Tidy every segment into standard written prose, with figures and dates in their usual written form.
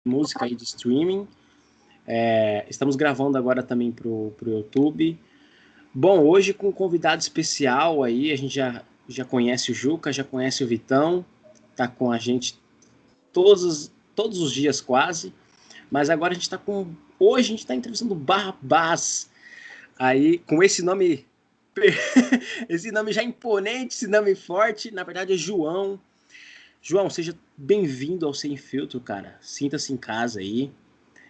música aí de streaming. Estamos gravando agora também pro YouTube. Bom, hoje com um convidado especial aí, a gente já conhece o Juca, já conhece o Vitão, tá com a gente todos os dias quase, mas agora a gente tá com... Hoje a gente tá entrevistando o Barrabás, aí com esse nome... esse nome já imponente, esse nome forte, na verdade é João. João, seja bem-vindo ao Sem Filtro, cara. Sinta-se em casa aí.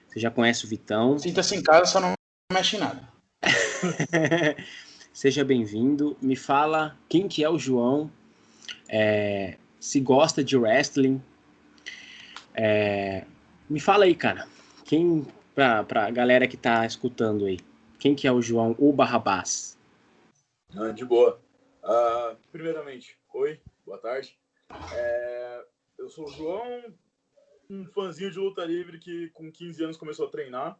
Você já conhece o Vitão. Sinta-se em casa, só não mexe em nada. Seja bem-vindo. Me fala quem que é o João, se gosta de wrestling. Me fala aí, cara. Pra galera que tá escutando aí, quem que é o João, o Barrabás? De boa. Primeiramente, oi, boa tarde. Eu sou o João, um fãzinho de luta livre que com 15 anos começou a treinar.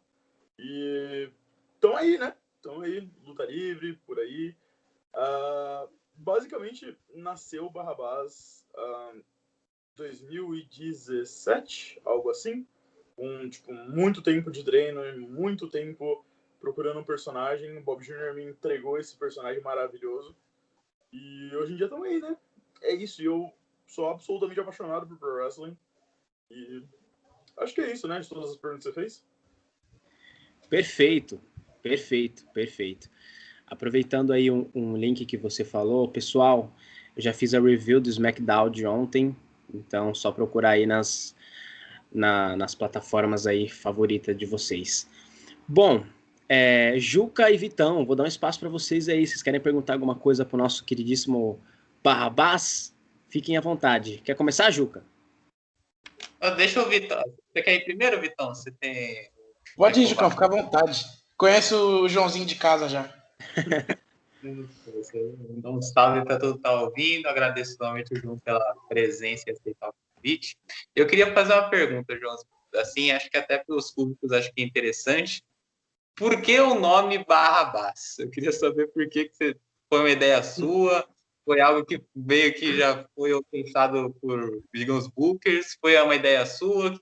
E estão aí, né? Estão aí, luta livre, por aí. Basicamente, nasceu o Barrabás em 2017, algo assim. Com muito tempo de treino e muito tempo procurando um personagem. O Bob Jr. me entregou esse personagem maravilhoso. E hoje em dia estamos aí, né? É isso, e eu sou absolutamente apaixonado por Pro Wrestling. E acho que é isso, né? De todas as perguntas que você fez. Perfeito. Aproveitando aí um link que você falou, pessoal, eu já fiz a review do SmackDown de ontem, então só procurar aí nas plataformas aí favoritas de vocês. Bom, Juca e Vitão, vou dar um espaço para vocês aí. Vocês querem perguntar alguma coisa pro nosso queridíssimo Barrabás? Fiquem à vontade. Quer começar, Juca? Deixa o Vitão. Você quer ir primeiro, Vitão? Você tem... Pode ir, Jucão, fica à vontade. Conheço o Joãozinho de casa já. Um salve para todo que está ouvindo. Agradeço novamente o João pela presença e aceitar o convite. Eu queria fazer uma pergunta, João. Assim, acho que até para os públicos acho que é interessante. Por que o nome Barrabás? Eu queria saber por que foi uma ideia sua, foi algo que veio que já foi pensado por, digamos, bookers, foi uma ideia sua?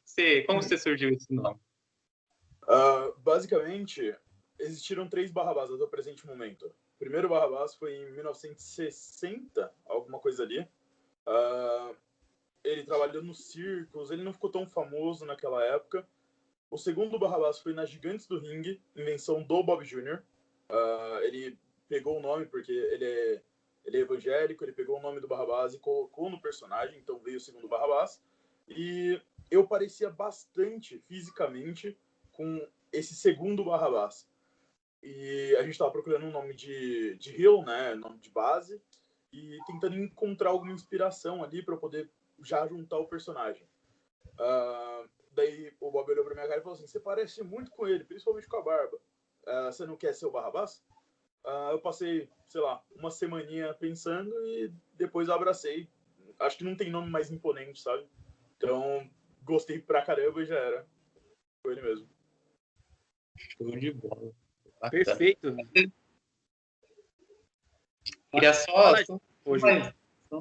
Como você surgiu esse nome? Basicamente, existiram 3 Barrabás até o presente momento. O primeiro Barrabás foi em 1960, alguma coisa ali. Ele trabalhou nos circos, ele não ficou tão famoso naquela época. O segundo Barrabás foi nas Gigantes do Ringue, invenção do Bob Jr. Ele pegou o nome porque ele é evangélico, ele pegou o nome do Barrabás e colocou no personagem, então veio o segundo Barrabás. E eu parecia bastante, fisicamente, com esse segundo Barrabás. E a gente estava procurando um nome de heel, né, nome de base, e tentando encontrar alguma inspiração ali para poder já juntar o personagem. Daí o Bob olhou pra minha cara e falou assim: você parece muito com ele, principalmente com a barba. Você não quer ser o Barrabás? Eu passei, sei lá, uma semaninha pensando e depois eu abracei. Acho que não tem nome mais imponente, sabe? Então, gostei pra caramba e já era. Foi ele mesmo. Show de bola. Perfeito. Queria só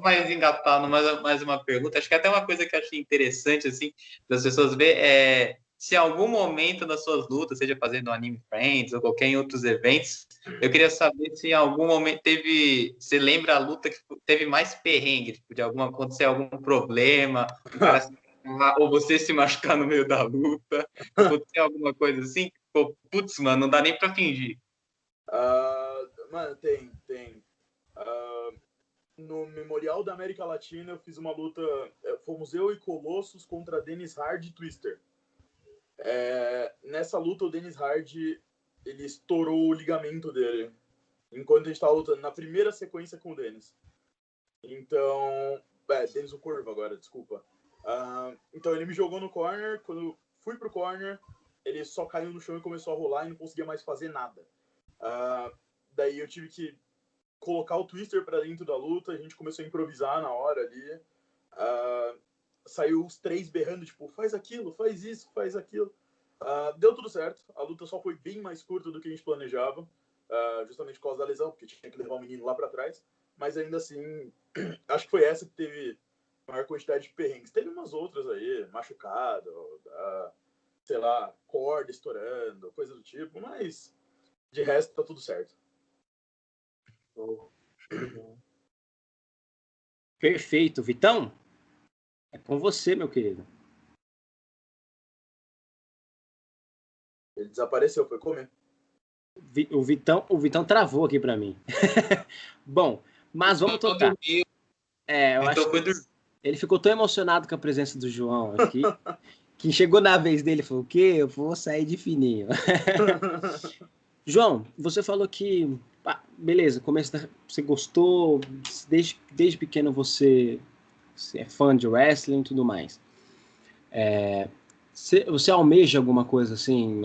mais engatado, mais uma pergunta. Acho que até uma coisa que eu achei interessante, assim, das pessoas ver se em algum momento das suas lutas, seja fazendo Anime Friends ou qualquer em outros eventos, eu queria saber se em algum momento você lembra a luta que teve mais perrengue, tipo, de acontecer algum problema, ou você se machucar no meio da luta, acontecer alguma coisa assim, putz, mano, não dá nem pra fingir. Mano, tem. No Memorial da América Latina, eu fiz uma luta. Fomos eu e Colossus contra Dennis Hard e Twister. Nessa luta, o Dennis Hard ele estourou o ligamento dele enquanto a gente estava lutando, na primeira sequência com o Dennis. Então. Dennis o Corvo agora, desculpa. Então ele me jogou no corner. Quando eu fui pro corner, ele só caiu no chão e começou a rolar e não conseguia mais fazer nada. Daí eu tive que colocar o Twister pra dentro da luta, a gente começou a improvisar na hora ali. Saiu os 3 berrando, tipo, faz aquilo, faz isso, faz aquilo. Deu tudo certo, a luta só foi bem mais curta do que a gente planejava, justamente por causa da lesão, porque tinha que levar o menino lá pra trás. Mas ainda assim, acho que foi essa que teve maior quantidade de perrengues. Teve umas outras aí, machucado, sei lá, corda estourando, coisa do tipo, mas de resto tá tudo certo. Perfeito. Vitão, é com você, meu querido. Ele desapareceu, foi comer. O Vitão travou aqui para mim. Bom, mas vamos tocar. Eu acho que ele ficou tão emocionado com a presença do João aqui, que chegou na vez dele e falou: o quê? Eu vou sair de fininho. João, você falou que, beleza, você gostou, desde pequeno você é fã de wrestling e tudo mais. Você almeja alguma coisa assim,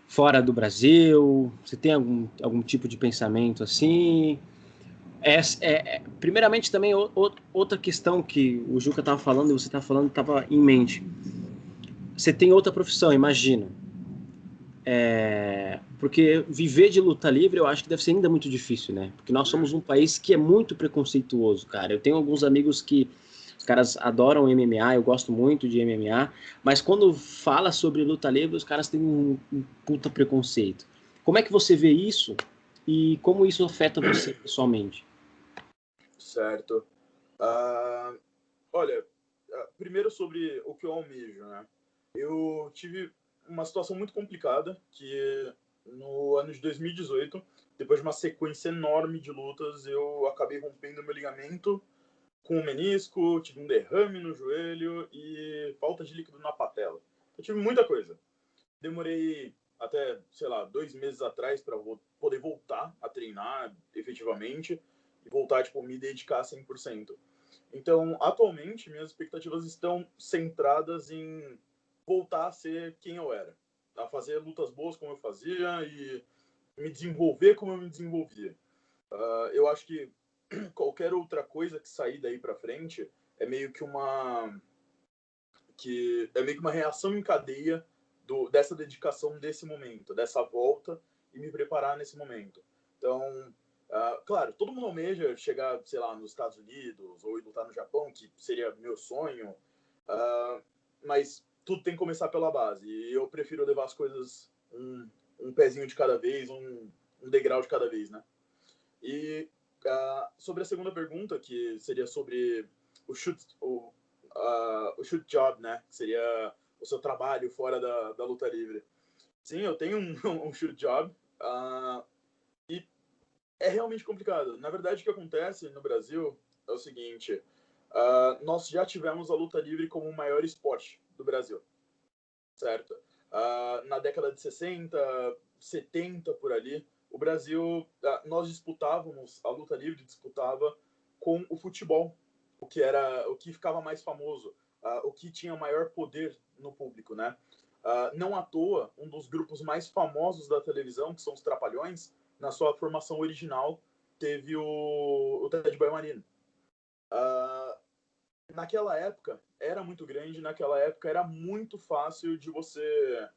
fora do Brasil? Você tem algum tipo de pensamento assim? Primeiramente, também, outra questão que o Juca estava falando e você estava falando, estava em mente. Você tem outra profissão, imagino. Porque viver de luta livre eu acho que deve ser ainda muito difícil, né? Porque nós somos um país que é muito preconceituoso, cara. Eu tenho alguns amigos que os caras adoram MMA, eu gosto muito de MMA, mas quando fala sobre luta livre, os caras têm um puta preconceito. Como é que você vê isso e como isso afeta você pessoalmente? Certo. Olha, primeiro sobre o que eu almejo, né? Eu tive uma situação muito complicada, que no ano de 2018, depois de uma sequência enorme de lutas, eu acabei rompendo meu ligamento com o menisco, tive um derrame no joelho e falta de líquido na patela. Eu tive muita coisa. Demorei até, sei lá, 2 meses atrás para poder voltar a treinar efetivamente e voltar, tipo, me dedicar 100%. Então, atualmente, minhas expectativas estão centradas em voltar a ser quem eu era. A fazer lutas boas como eu fazia e me desenvolver como eu me desenvolvia. Eu acho que qualquer outra coisa que sair daí para frente é meio que uma reação em cadeia dessa dedicação desse momento, dessa volta e me preparar nesse momento. Então, claro, todo mundo almeja chegar, sei lá, nos Estados Unidos ou ir lutar no Japão, que seria meu sonho, mas tudo tem que começar pela base. E eu prefiro levar as coisas um pezinho de cada vez, um degrau de cada vez, né? E sobre a segunda pergunta, que seria sobre o shoot job, né? Que seria o seu trabalho fora da luta livre. Sim, eu tenho um shoot job e é realmente complicado. Na verdade, o que acontece no Brasil é o seguinte: nós já tivemos a luta livre como o maior esporte do Brasil, certo? Na década de 60, 70, por ali, o Brasil, nós disputávamos, a luta livre disputava com o futebol, o que ficava mais famoso, o que tinha maior poder no público, né? Não à toa, um dos grupos mais famosos da televisão, que são os Trapalhões, na sua formação original, teve o Ted Baimarino. Naquela época era muito grande, naquela época era muito fácil de você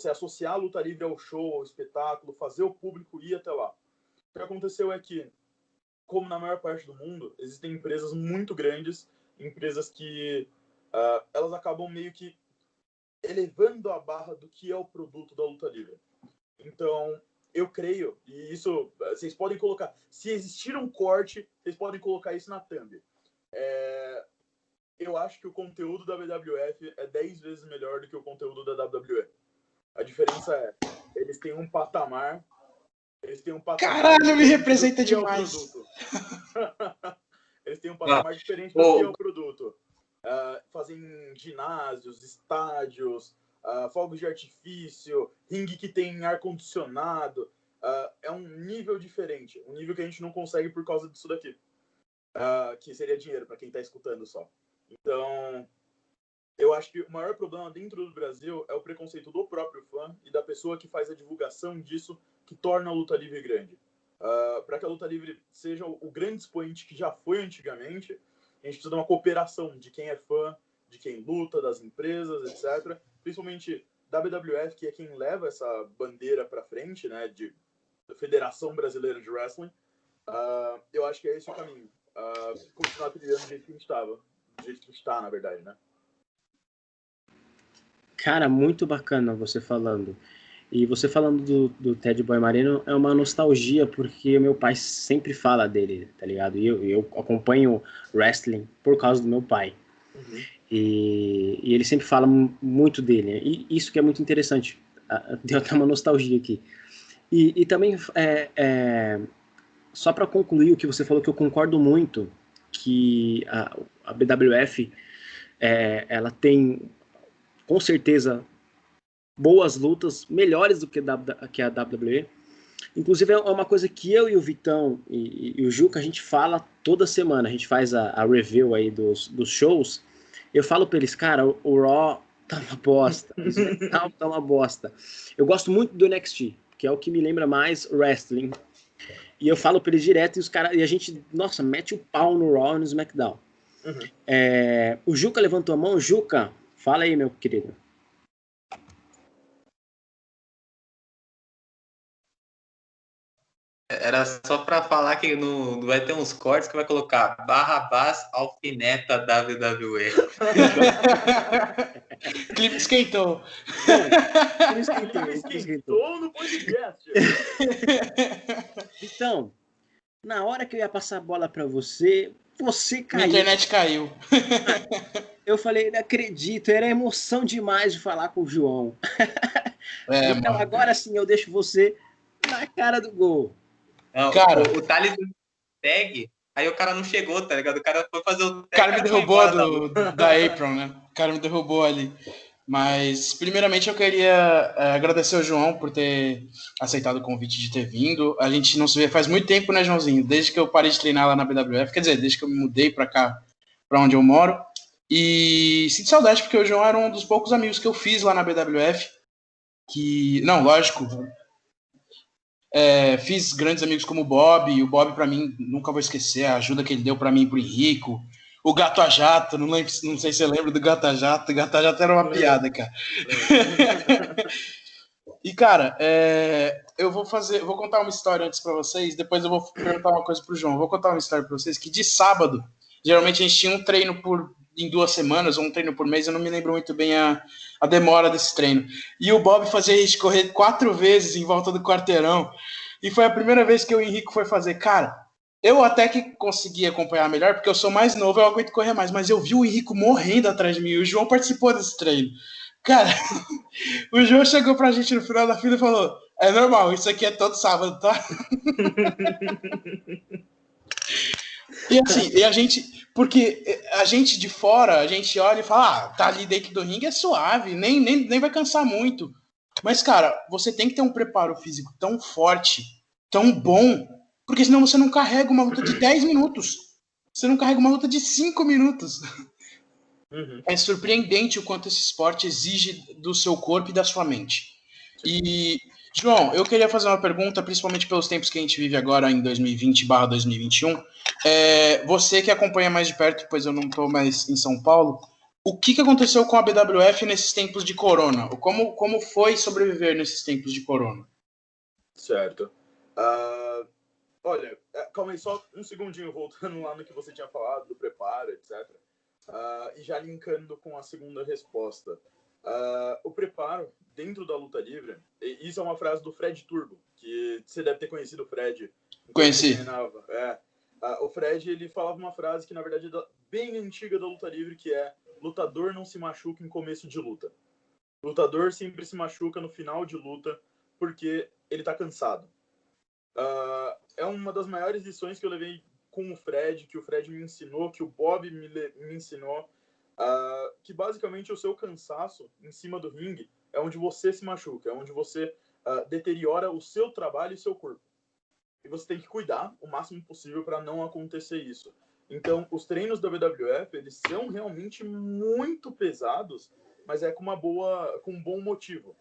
associar a luta livre ao show, ao espetáculo, fazer o público ir até lá. O que aconteceu é que, como na maior parte do mundo, existem empresas muito grandes, empresas que elas acabam meio que elevando a barra do que é o produto da luta livre. Então, eu creio, e isso vocês podem colocar, se existir um corte, vocês podem colocar isso na thumb. Eu acho que o conteúdo da WWF é 10 vezes melhor do que o conteúdo da WWE. A diferença é, eles têm um patamar. Caralho, me representa demais. Eles têm um patamar diferente do que é o produto. Fazem ginásios, estádios, fogos de artifício, ringue que tem ar-condicionado. É um nível diferente. Um nível que a gente não consegue por causa disso daqui. Que seria dinheiro para quem está escutando só. Então, eu acho que o maior problema dentro do Brasil é o preconceito do próprio fã e da pessoa que faz a divulgação disso, que torna a luta livre grande. Para que a luta livre seja o grande expoente que já foi antigamente, a gente precisa de uma cooperação de quem é fã, de quem luta, das empresas, etc. Principalmente da WWF, que é quem leva essa bandeira para frente, né, de Federação Brasileira de Wrestling. Eu acho que é esse o caminho. Continuar trilhando do jeito que a gente estava. Do jeito que a gente está, na verdade, né? Cara, muito bacana você falando. E você falando do Ted Boy Marino é uma nostalgia, porque meu pai sempre fala dele, tá ligado? E eu acompanho wrestling por causa do meu pai. Uhum. E ele sempre fala muito dele. E isso que é muito interessante. Deu até uma nostalgia aqui. E também, só para concluir o que você falou, que eu concordo muito, que a BWF, ela tem, com certeza, boas lutas, melhores do que a WWE. Inclusive, é uma coisa que eu e o Vitão e o Juca, a gente fala toda semana. A gente faz a review aí dos shows. Eu falo pra eles, cara, o Raw tá uma bosta, o SmackDown tá uma bosta. Eu gosto muito do NXT, que é o que me lembra mais wrestling. E eu falo pra eles direto e a gente, nossa, mete o pau no Raw e no SmackDown. Uhum. O Juca levantou a mão. Juca, fala aí, meu querido. Era só para falar que vai ter uns cortes que vai colocar Barrabás alfineta WWE. O clima esquentou. Esquentou no podcast. Então, na hora que eu ia passar a bola pra você caiu. Minha internet caiu. Eu falei, não acredito, era emoção demais de falar com o João. Então, mano. agora sim eu deixo você na cara do gol. Não, cara, o Thales tag, aí o cara não chegou, tá ligado? O cara foi fazer o tag. O cara me derrubou da Apron, né? O cara me derrubou ali. Mas, primeiramente, eu queria agradecer ao João por ter aceitado o convite de ter vindo. A gente não se vê faz muito tempo, né, Joãozinho? Desde que eu parei de treinar lá na BWF, quer dizer, desde que eu me mudei pra cá, pra onde eu moro. E sinto saudade, porque o João era um dos poucos amigos que eu fiz lá na BWF. Não, lógico, fiz grandes amigos como o Bob, e o Bob, pra mim, nunca vou esquecer a ajuda que ele deu pra mim e pro Henrico. O Gato a Jato, não sei se você lembra do Gato a Jato. O Gato a Jato era uma piada, cara. E, cara, eu vou contar uma história antes pra vocês, depois eu vou perguntar uma coisa pro João. Vou contar uma história pra vocês, que de sábado, geralmente a gente tinha um treino em 2 semanas, ou um treino por mês, eu não me lembro muito bem a demora desse treino. E o Bob fazia a gente correr 4 vezes em volta do quarteirão, e foi a primeira vez que o Henrico foi fazer. Cara, eu até que consegui acompanhar melhor, porque eu sou mais novo, eu aguento correr mais, mas eu vi o Henrico morrendo atrás de mim, e o João participou desse treino. Cara, o João chegou pra gente no final da fila e falou: é normal, isso aqui é todo sábado, tá? E assim, porque a gente de fora, a gente olha e fala, tá ali dentro do ringue, é suave, nem vai cansar muito. Mas, cara, você tem que ter um preparo físico tão forte, tão bom, porque senão você não carrega uma luta de 10 minutos. Você não carrega uma luta de 5 minutos. Uhum. É surpreendente o quanto esse esporte exige do seu corpo e da sua mente. E, João, eu queria fazer uma pergunta, principalmente pelos tempos que a gente vive agora em 2020/2021. Você que acompanha mais de perto, pois eu não estou mais em São Paulo, o que aconteceu com a BWF nesses tempos de corona? Como foi sobreviver nesses tempos de corona? Certo. Olha, calma aí, só um segundinho, voltando lá no que você tinha falado, do preparo, etc. E já linkando com a segunda resposta. O preparo dentro da luta livre, e isso é uma frase do Fred Turbo, que você deve ter conhecido o Fred. Conheci. O Fred, ele falava uma frase que, na verdade, é bem antiga da luta livre, que é: lutador não se machuca em começo de luta. Lutador sempre se machuca no final de luta porque ele tá cansado. É uma das maiores lições que eu levei com o Fred, que o Fred me ensinou, que o Bob me ensinou, que basicamente o seu cansaço em cima do ringue é onde você se machuca, é onde você deteriora o seu trabalho e seu corpo. E você tem que cuidar o máximo possível para não acontecer isso. Então, os treinos da WWF, eles são realmente muito pesados, mas é com um bom motivo.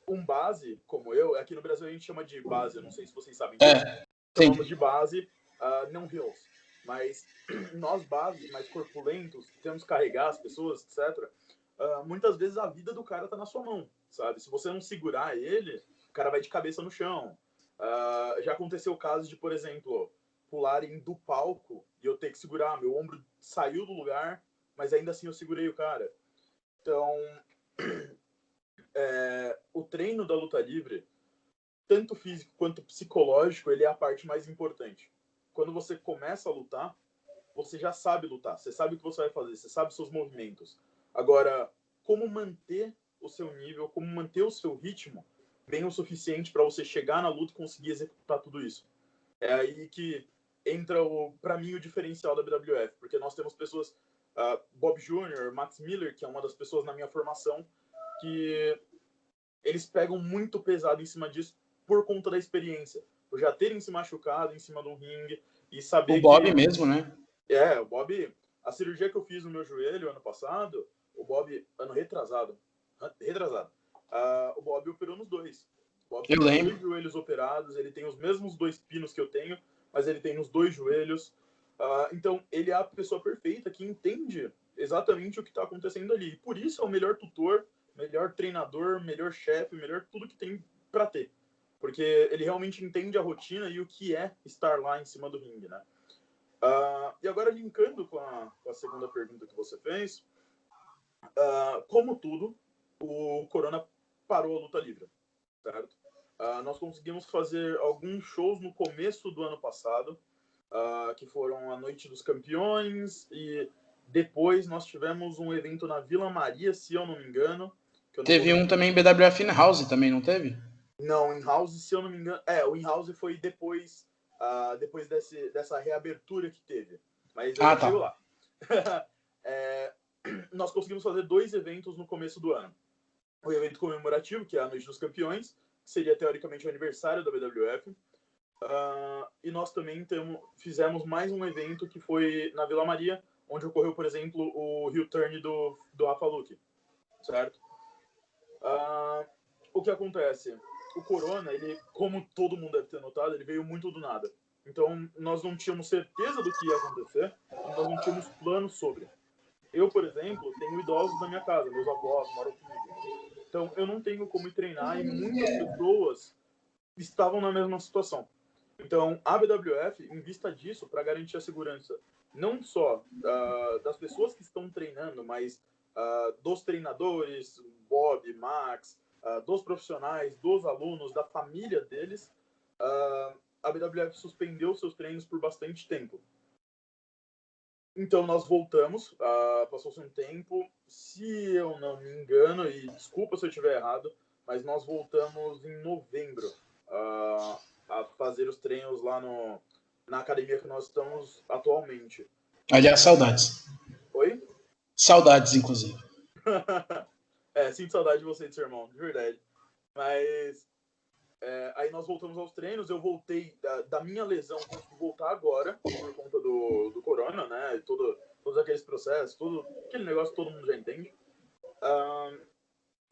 Um base, como eu, aqui no Brasil a gente chama de base, eu não sei se vocês sabem disso, chamamos de base, não heels. Mas nós, bases mais corpulentos, que temos que carregar as pessoas, etc., muitas vezes a vida do cara tá na sua mão, sabe? Se você não segurar ele, o cara vai de cabeça no chão. Já aconteceu casos de, por exemplo, pularem do palco e eu ter que segurar, meu ombro saiu do lugar, mas ainda assim eu segurei o cara. Então, o treino da luta livre, tanto físico quanto psicológico, ele é a parte mais importante. Quando você começa a lutar, você já sabe lutar, você sabe o que você vai fazer, você sabe seus movimentos. Agora, como manter o seu nível, como manter o seu ritmo bem o suficiente para você chegar na luta e conseguir executar tudo isso. É aí que entra, para mim, o diferencial da BWF, porque nós temos pessoas, Bob Jr., Max Miller, que é uma das pessoas na minha formação, que eles pegam muito pesado em cima disso por conta da experiência, por já terem se machucado em cima de um ringue e saber o Bob mesmo, né? O Bob, a cirurgia que eu fiz no meu joelho ano passado, o Bob, ano retrasado, o Bob operou nos dois. O Bob tem os 2 joelhos operados, ele tem os mesmos 2 pinos que eu tenho, mas ele tem nos 2 joelhos. Então, ele é a pessoa perfeita que entende exatamente o que está acontecendo ali. E por isso é o melhor tutor, melhor treinador, melhor chefe, melhor tudo que tem para ter. Porque ele realmente entende a rotina e o que é estar lá em cima do ringue, né? E agora, linkando com a segunda pergunta que você fez, como tudo, o Corona parou a luta livre, certo? Nós conseguimos fazer alguns shows no começo do ano passado, que foram a Noite dos Campeões, e depois nós tivemos um evento na Vila Maria, se eu não me engano. Teve um também BWF In-House, também, não teve? Não, In-House, se eu não me engano... o In-House foi depois dessa reabertura que teve. Mas eu chego lá. Nós conseguimos fazer 2 eventos no começo do ano. O evento comemorativo, que é a Noite dos Campeões, que seria teoricamente o aniversário da BWF. E nós também fizemos mais um evento que foi na Vila Maria, onde ocorreu, por exemplo, o heel turn do Rafa Luque, certo? O que acontece? O Corona, ele, como todo mundo deve ter notado, ele veio muito do nada. Então, nós não tínhamos certeza do que ia acontecer, nós não tínhamos planos sobre. Eu, por exemplo, tenho idosos na minha casa, meus avós moram comigo. Então, eu não tenho como ir treinar e muitas pessoas estavam na mesma situação. Então, a BWF, em vista disso, para garantir a segurança não só das pessoas que estão treinando, mas dos treinadores, Bob, Max, dos profissionais, dos alunos, da família deles, a BWF suspendeu seus treinos por bastante tempo. Então, nós voltamos, passou-se um tempo, se eu não me engano, e desculpa se eu estiver errado, mas nós voltamos em novembro a fazer os treinos lá na academia que nós estamos atualmente. Aliás, saudades. Oi? Saudades, inclusive. Sinto saudade de você e do seu irmão, de verdade. Mas aí nós voltamos aos treinos, eu voltei da minha lesão, consegui voltar agora, por conta do Corona, né? Todos aqueles processos, aquele negócio que todo mundo já entende.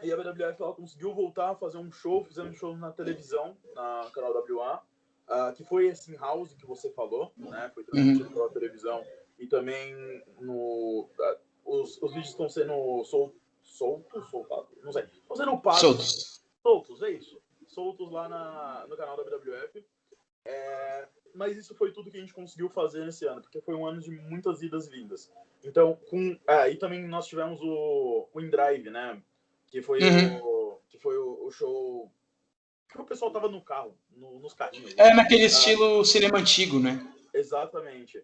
E a BWF ela conseguiu voltar a fazer um show, fizemos um show na televisão, na canal WA, que foi esse In-House que você falou, né? Foi transmitido pela televisão. E também os vídeos estão sendo soltados? Não sei. Estão sendo pagos. Soltos, é isso. Soltos lá no canal da BWF. Mas isso foi tudo que a gente conseguiu fazer nesse ano, porque foi um ano de muitas idas e vindas. Então, e também nós tivemos o InDrive, né? Que foi o show que o pessoal tava no carro, nos carrinhos. Naquele estilo cinema antigo, né? Exatamente.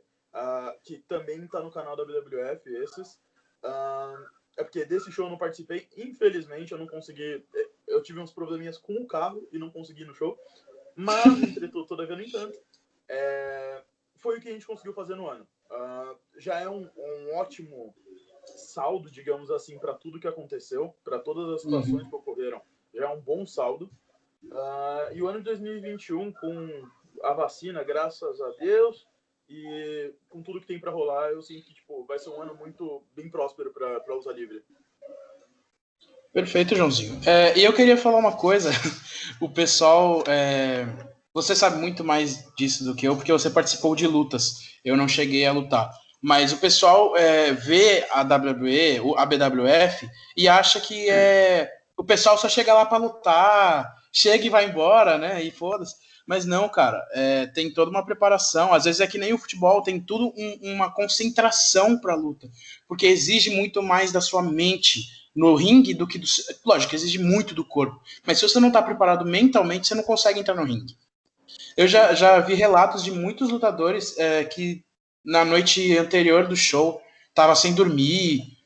Que também tá no canal da BWF, esses. Porque desse show eu não participei. Infelizmente, eu não consegui... Eu tive uns probleminhas com o carro e não consegui ir no show. Mas, entretanto, todavia, no entanto, foi o que a gente conseguiu fazer no ano. Já é um ótimo saldo, digamos assim, para tudo que aconteceu, para todas as situações que ocorreram. Já é um bom saldo. E o ano de 2021, com a vacina, graças a Deus, e com tudo que tem para rolar, eu sinto que vai ser um ano muito bem próspero para luta livre. Perfeito, Joãozinho. E eu queria falar uma coisa. O pessoal... você sabe muito mais disso do que eu, porque você participou de lutas. Eu não cheguei a lutar. Mas o pessoal vê a WWE, a BWF, e acha que o pessoal só chega lá para lutar, chega e vai embora, né? E foda-se. Mas não, cara, tem toda uma preparação. Às vezes é que nem o futebol, tem tudo uma concentração para a luta, porque exige muito mais da sua mente, no ringue do que do... Lógico, exige muito do corpo. Mas se você não tá preparado mentalmente, você não consegue entrar no ringue. Eu já vi relatos de muitos lutadores que na noite anterior do show tava sem dormir,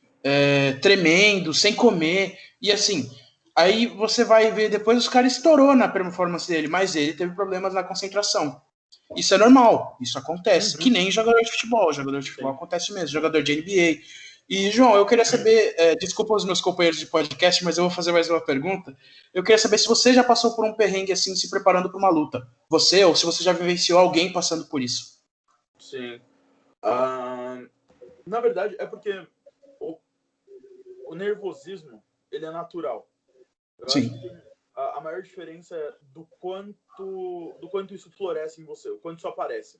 tremendo, sem comer. E assim, aí você vai ver depois os caras estourou na performance dele, mas ele teve problemas na concentração. Isso é normal, isso acontece. Que nem jogador de futebol. Jogador de futebol acontece mesmo, jogador de NBA. E, João, eu queria saber, desculpa os meus companheiros de podcast, mas eu vou fazer mais uma pergunta. Eu queria saber se você já passou por um perrengue assim, se preparando para uma luta. Você, ou se você já vivenciou alguém passando por isso. Sim. Na verdade, é porque o nervosismo, ele é natural. Eu Sim. acho que a maior diferença é do quanto isso floresce em você, o quanto isso aparece.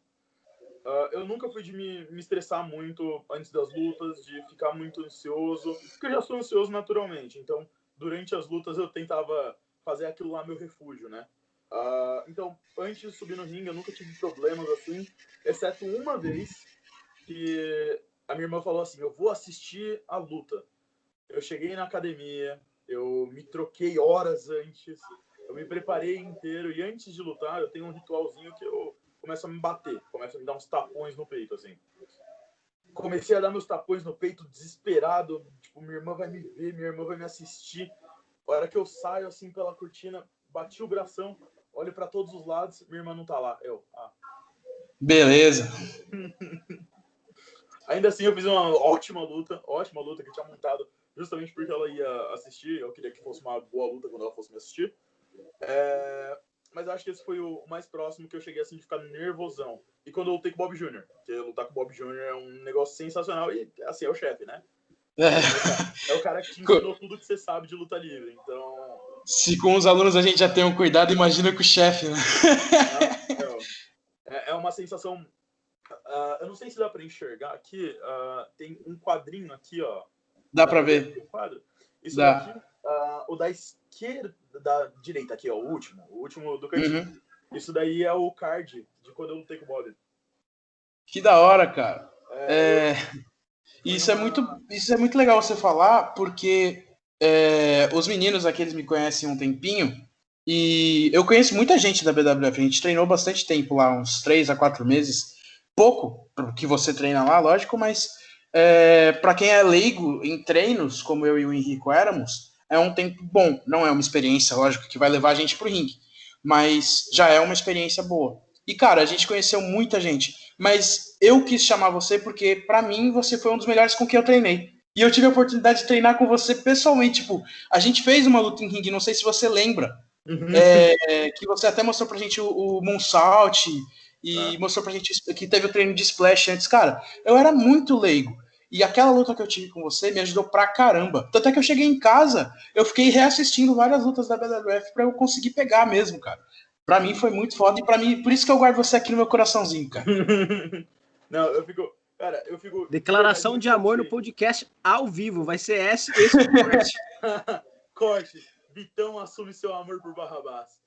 Eu nunca fui de me estressar muito antes das lutas, de ficar muito ansioso, porque eu já sou ansioso naturalmente. Então, durante as lutas, eu tentava fazer aquilo lá meu refúgio, né? Então, antes de subir no ringue, eu nunca tive problemas assim, exceto uma vez que a minha irmã falou assim, eu vou assistir a luta. Eu cheguei na academia, eu me troquei horas antes, eu me preparei inteiro, e antes de lutar, eu tenho um ritualzinho que eu começo a me bater, começo a me dar uns tapões no peito, assim. Comecei a dar meus tapões no peito, desesperado, tipo, minha irmã vai me ver, minha irmã vai me assistir. A hora que eu saio, assim, pela cortina, bati o bração, olho pra todos os lados, minha irmã não tá lá. Beleza. Ainda assim, eu fiz uma ótima luta que eu tinha montado justamente porque ela ia assistir, eu queria que fosse uma boa luta quando ela fosse me assistir. Mas eu acho que esse foi o mais próximo que eu cheguei assim de ficar nervosão. E quando eu lutei com o Bob Jr., porque lutar com o Bob Jr. é um negócio sensacional e, assim, é o chefe, né? É o cara que te ensinou tudo que você sabe de luta livre, então... Se com os alunos a gente já tem um cuidado, imagina com o chefe, né? É uma sensação... eu não sei se dá pra enxergar aqui, tem um quadrinho aqui, ó. Dá pra ver. Quadro? Isso Dá. daqui, o da esquerda, da direita aqui, ó, o último do cantinho. Uhum. Isso daí é o card de quando eu lutei com o Bob. Que da hora, cara. Isso é muito legal você falar, porque os meninos aqui, eles me conhecem há um tempinho, e eu conheço muita gente da BWF, a gente treinou bastante tempo lá, uns 3 a 4 meses, pouco pro que você treina lá, lógico, mas para quem é leigo em treinos, como eu e o Henrico éramos, é um tempo bom, não é uma experiência, lógico, que vai levar a gente pro ringue, mas já é uma experiência boa. E, cara, a gente conheceu muita gente, mas eu quis chamar você porque, pra mim, você foi um dos melhores com quem eu treinei. E eu tive a oportunidade de treinar com você pessoalmente. Tipo, a gente fez uma luta em ringue, não sei se você lembra, que você até mostrou pra gente o Moonsault e mostrou pra gente que teve o treino de Splash antes. Cara, eu era muito leigo. E aquela luta que eu tive com você me ajudou pra caramba. Tanto é que eu cheguei em casa, eu fiquei reassistindo várias lutas da BWF pra eu conseguir pegar mesmo, cara. Pra mim foi muito foda e pra mim, por isso que eu guardo você aqui no meu coraçãozinho, cara. Não, eu fico... Cara, eu fico... Declaração de amor no podcast ao vivo. Vai ser esse corte. Corte. Vitão assume seu amor por Barrabás.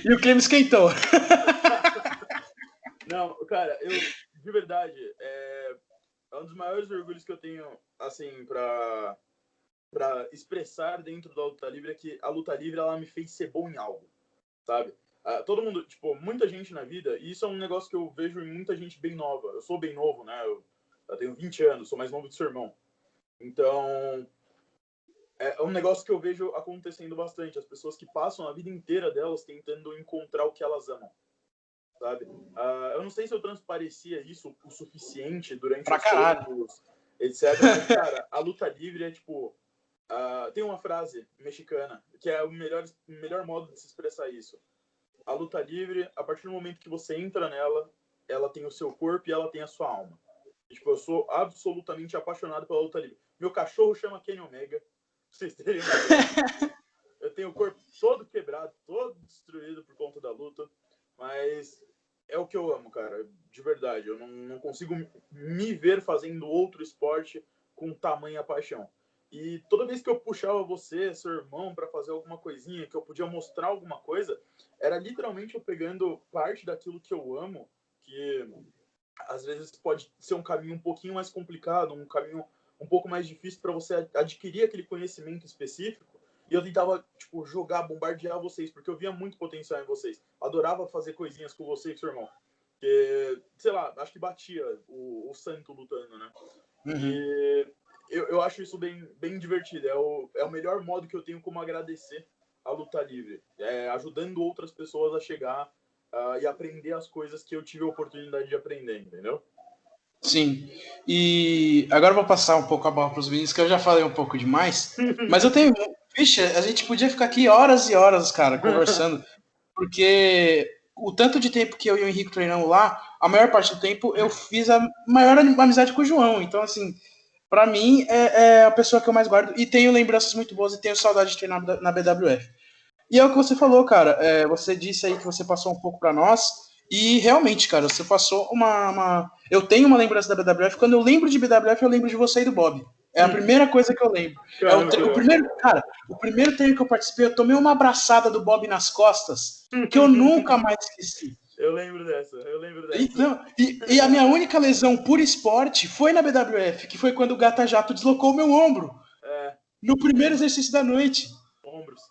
E o clima esquentou. Não, cara, eu... De verdade, é um dos maiores orgulhos que eu tenho, assim, pra expressar dentro da luta livre é que a luta livre, ela me fez ser bom em algo, sabe? Todo mundo, tipo, muita gente na vida, e isso é um negócio que eu vejo em muita gente bem nova. Eu sou bem novo, né? Eu tenho 20 anos, sou mais novo do seu irmão. Então, é um negócio que eu vejo acontecendo bastante. As pessoas que passam a vida inteira delas tentando encontrar o que elas amam, sabe? Eu não sei se eu transparecia isso o suficiente durante os treinos, etc. Mas, cara, a luta livre é, tipo... tem uma frase mexicana que é o melhor modo de se expressar isso. A luta livre, a partir do momento que você entra nela, ela tem o seu corpo e ela tem a sua alma. E, tipo, eu sou absolutamente apaixonado pela luta livre. Meu cachorro chama Kenny Omega. Pra vocês terem uma ideia. Eu tenho o corpo todo quebrado, todo destruído por conta da luta. Mas é o que eu amo, cara. De verdade. Eu não consigo me ver fazendo outro esporte com tamanha paixão. E toda vez que eu puxava você, seu irmão, para fazer alguma coisinha, que eu podia mostrar alguma coisa, era literalmente eu pegando parte daquilo que eu amo, que às vezes pode ser um caminho um pouquinho mais complicado, um caminho um pouco mais difícil para você adquirir aquele conhecimento específico. E eu tentava, tipo, jogar, bombardear vocês, porque eu via muito potencial em vocês. Adorava fazer coisinhas com você e com seu irmão. Porque, sei lá, acho que batia o santo lutando, né? E eu acho isso bem divertido. É o melhor modo que eu tenho como agradecer a luta livre. Ajudando outras pessoas a chegar e aprender as coisas que eu tive a oportunidade de aprender, entendeu? Sim. E agora eu vou passar um pouco a bola para os meninos, que eu já falei um pouco demais. Mas eu tenho. Vixe, a gente podia ficar aqui horas e horas, cara, conversando. Porque o tanto de tempo que eu e o Henrique treinamos lá, a maior parte do tempo eu fiz a maior amizade com o João. Então, assim, pra mim é a pessoa que eu mais guardo. E tenho lembranças muito boas e tenho saudade de treinar na BWF. E é o que você falou, cara. Você disse aí que você passou um pouco pra nós. E realmente, cara, você passou uma. Eu tenho uma lembrança da BWF. Quando eu lembro de BWF, eu lembro de você e do Bob. É a primeira coisa que eu lembro. Caramba, O primeiro, cara, o primeiro treino que eu participei, eu tomei uma abraçada do Bob nas costas que eu nunca mais esqueci. Eu lembro dessa. Então, e a minha única lesão por esporte foi na BWF, que foi quando o Gata Jato deslocou o meu ombro. No primeiro exercício da noite. Ombros.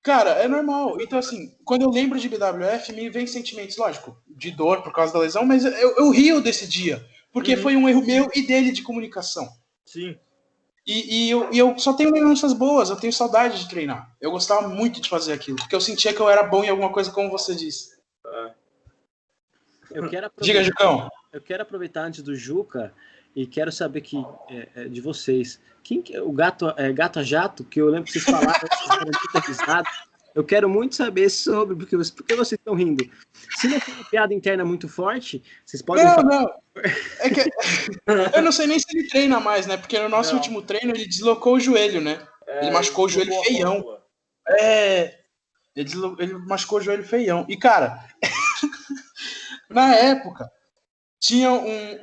Cara, é normal. Então, assim, quando eu lembro de BWF, me vem sentimentos, lógico, de dor por causa da lesão, mas eu rio desse dia. Porque foi um erro meu e dele de comunicação. Sim. E eu só tenho lembranças boas, eu tenho saudade de treinar. Eu gostava muito de fazer aquilo, porque eu sentia que eu era bom em alguma coisa, como você disse. Diga, Jucão. Eu quero aproveitar antes do Juca e quero saber de vocês. O Gato a Jato, que eu lembro que vocês falaram, vocês deram muita risada. Eu quero muito saber sobre, porque vocês estão rindo. Se não for uma piada interna muito forte, vocês podem falar. Não. É que eu não sei nem se ele treina mais, né? Porque no nosso último treino ele deslocou o joelho, né? Ele machucou o joelho feião. Ele machucou o joelho feião. E, cara, na época, tinha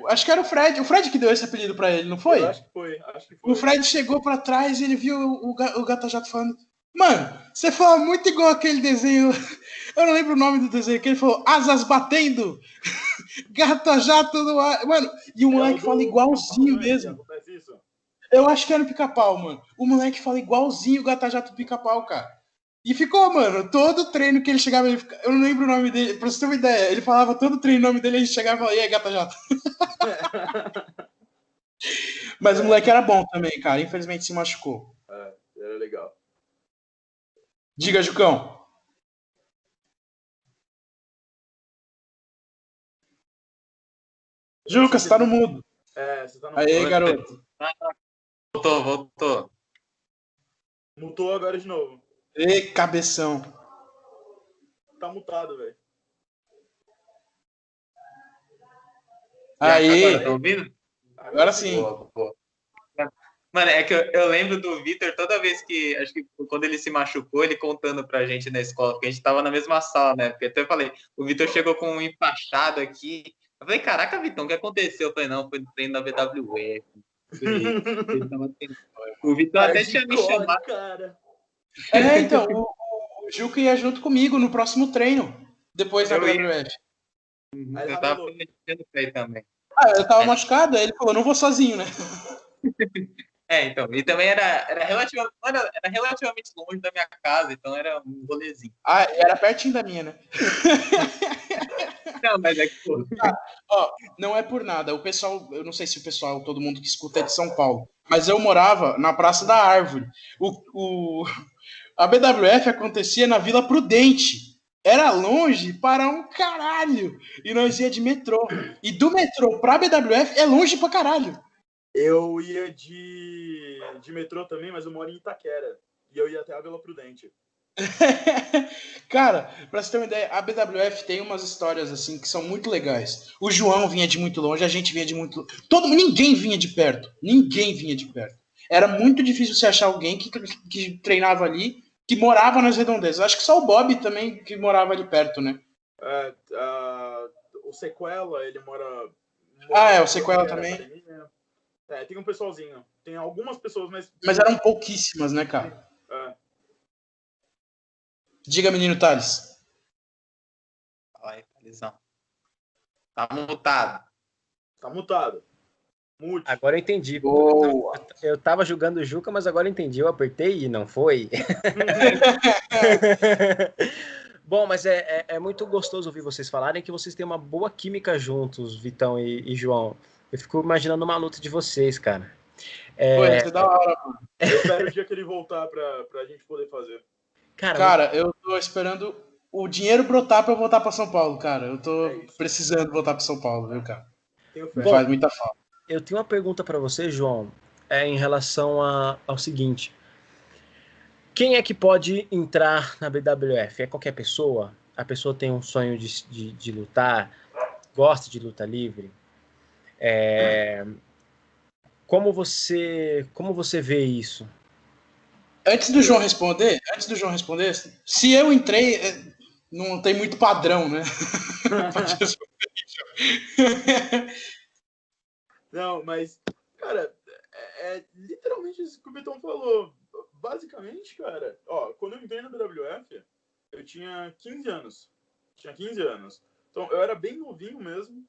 acho que era o Fred que deu esse apelido pra ele, não foi? Eu acho que foi. O Fred chegou pra trás e ele viu o Gata Jato falando: Mano, você fala muito igual aquele desenho. Eu não lembro o nome do desenho, que ele falou: Asas batendo, Gata Jato no ar. Mano, e o moleque fala igualzinho mesmo. Eu acho que era no Pica-Pau, mano. O moleque fala igualzinho o Gata Jato do Pica-Pau, cara. E ficou, mano, todo treino que ele chegava, eu não lembro o nome dele, pra você ter uma ideia, ele falava todo treino o nome dele, a gente chegava e falava: E aí, Gata Jato? Mas o moleque era bom também, cara. Infelizmente se machucou. Era legal. Diga, Jucão. Juca, você tá no mudo. Você tá no mudo. Aí, garoto. Voltou. Mutou agora de novo. Ei, cabeção. Tá mutado, velho. Aí. Agora, tá ouvindo? Agora sim. Boa. Mano, é que eu lembro do Vitor toda vez que, acho que quando ele se machucou, ele contando pra gente na escola, porque a gente tava na mesma sala, né? Porque até eu falei, o Vitor chegou com um empachado aqui. Eu falei, caraca, Vitão, o que aconteceu? Eu falei, não, foi no treino da BWF. O Vitor até tinha me chamado. Cara. Então, o Juca ia junto comigo no próximo treino, depois da BWF. Eu tava planejando pra ir também. Eu tava machucado, aí ele falou, não vou sozinho, né? Então, e também era relativamente longe da minha casa, então era um rolezinho. Era pertinho da minha, né? Não, mas é que não é por nada. O pessoal, eu não sei se todo mundo que escuta é de São Paulo, mas eu morava na Praça da Árvore. A BWF acontecia na Vila Prudente. Era longe para um caralho. E nós ia de metrô. E do metrô pra BWF é longe pra caralho. Eu ia de metrô também, mas eu moro em Itaquera. E eu ia até a Vila Prudente. Cara, pra você ter uma ideia, a BWF tem umas histórias assim que são muito legais. O João vinha de muito longe, a gente vinha de muito longe. Ninguém vinha de perto. Era muito difícil você achar alguém que treinava ali, que morava nas redondezas. Acho que só o Bob também que morava ali perto, né? O Sequela, ele mora... o Sequela também. Tem um pessoalzinho. Tem algumas pessoas, mas... Mas eram pouquíssimas, né, cara? Diga, menino Thales. Fala aí, Thalisão. Tá mutado. Tá mutado. Mute. Agora eu entendi. Boa. Eu tava julgando o Juca, mas agora eu entendi. Eu apertei e não foi. Bom, mas é muito gostoso ouvir vocês falarem que vocês têm uma boa química juntos, Vitão e João. Eu fico imaginando uma luta de vocês, cara. Pô, ia ser da hora, mano. Eu espero o dia que ele voltar pra gente poder fazer. Cara, eu tô esperando o dinheiro brotar pra eu voltar pra São Paulo, cara. Eu tô É isso. precisando voltar pra São Paulo, viu, cara? Tenho fé. Bom, Faz muita falta. eu tenho uma pergunta para você, João, em relação ao seguinte. Quem é que pode entrar na BWF? É qualquer pessoa? A pessoa tem um sonho de lutar, gosta de luta livre? Como você vê isso? Antes do João responder, se eu entrei, não tem muito padrão, né? Não, mas, cara, é literalmente isso que o Vitão falou. Basicamente, cara, ó, quando eu entrei na BWF, eu tinha 15 anos. Então, eu era bem novinho mesmo.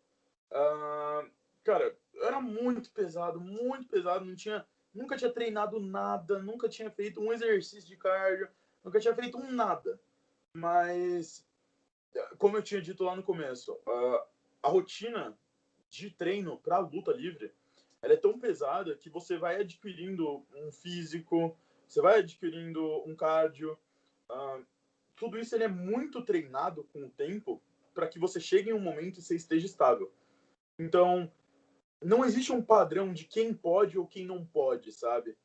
Cara, eu era muito pesado, nunca tinha treinado nada, nunca tinha feito um exercício de cardio, nunca tinha feito um nada. Mas, como eu tinha dito lá no começo, a rotina de treino para luta livre, ela é tão pesada que você vai adquirindo um físico, você vai adquirindo um cardio. Tudo isso ele é muito treinado com o tempo para que você chegue em um momento e você esteja estável. Então, não existe um padrão de quem pode ou quem não pode, sabe?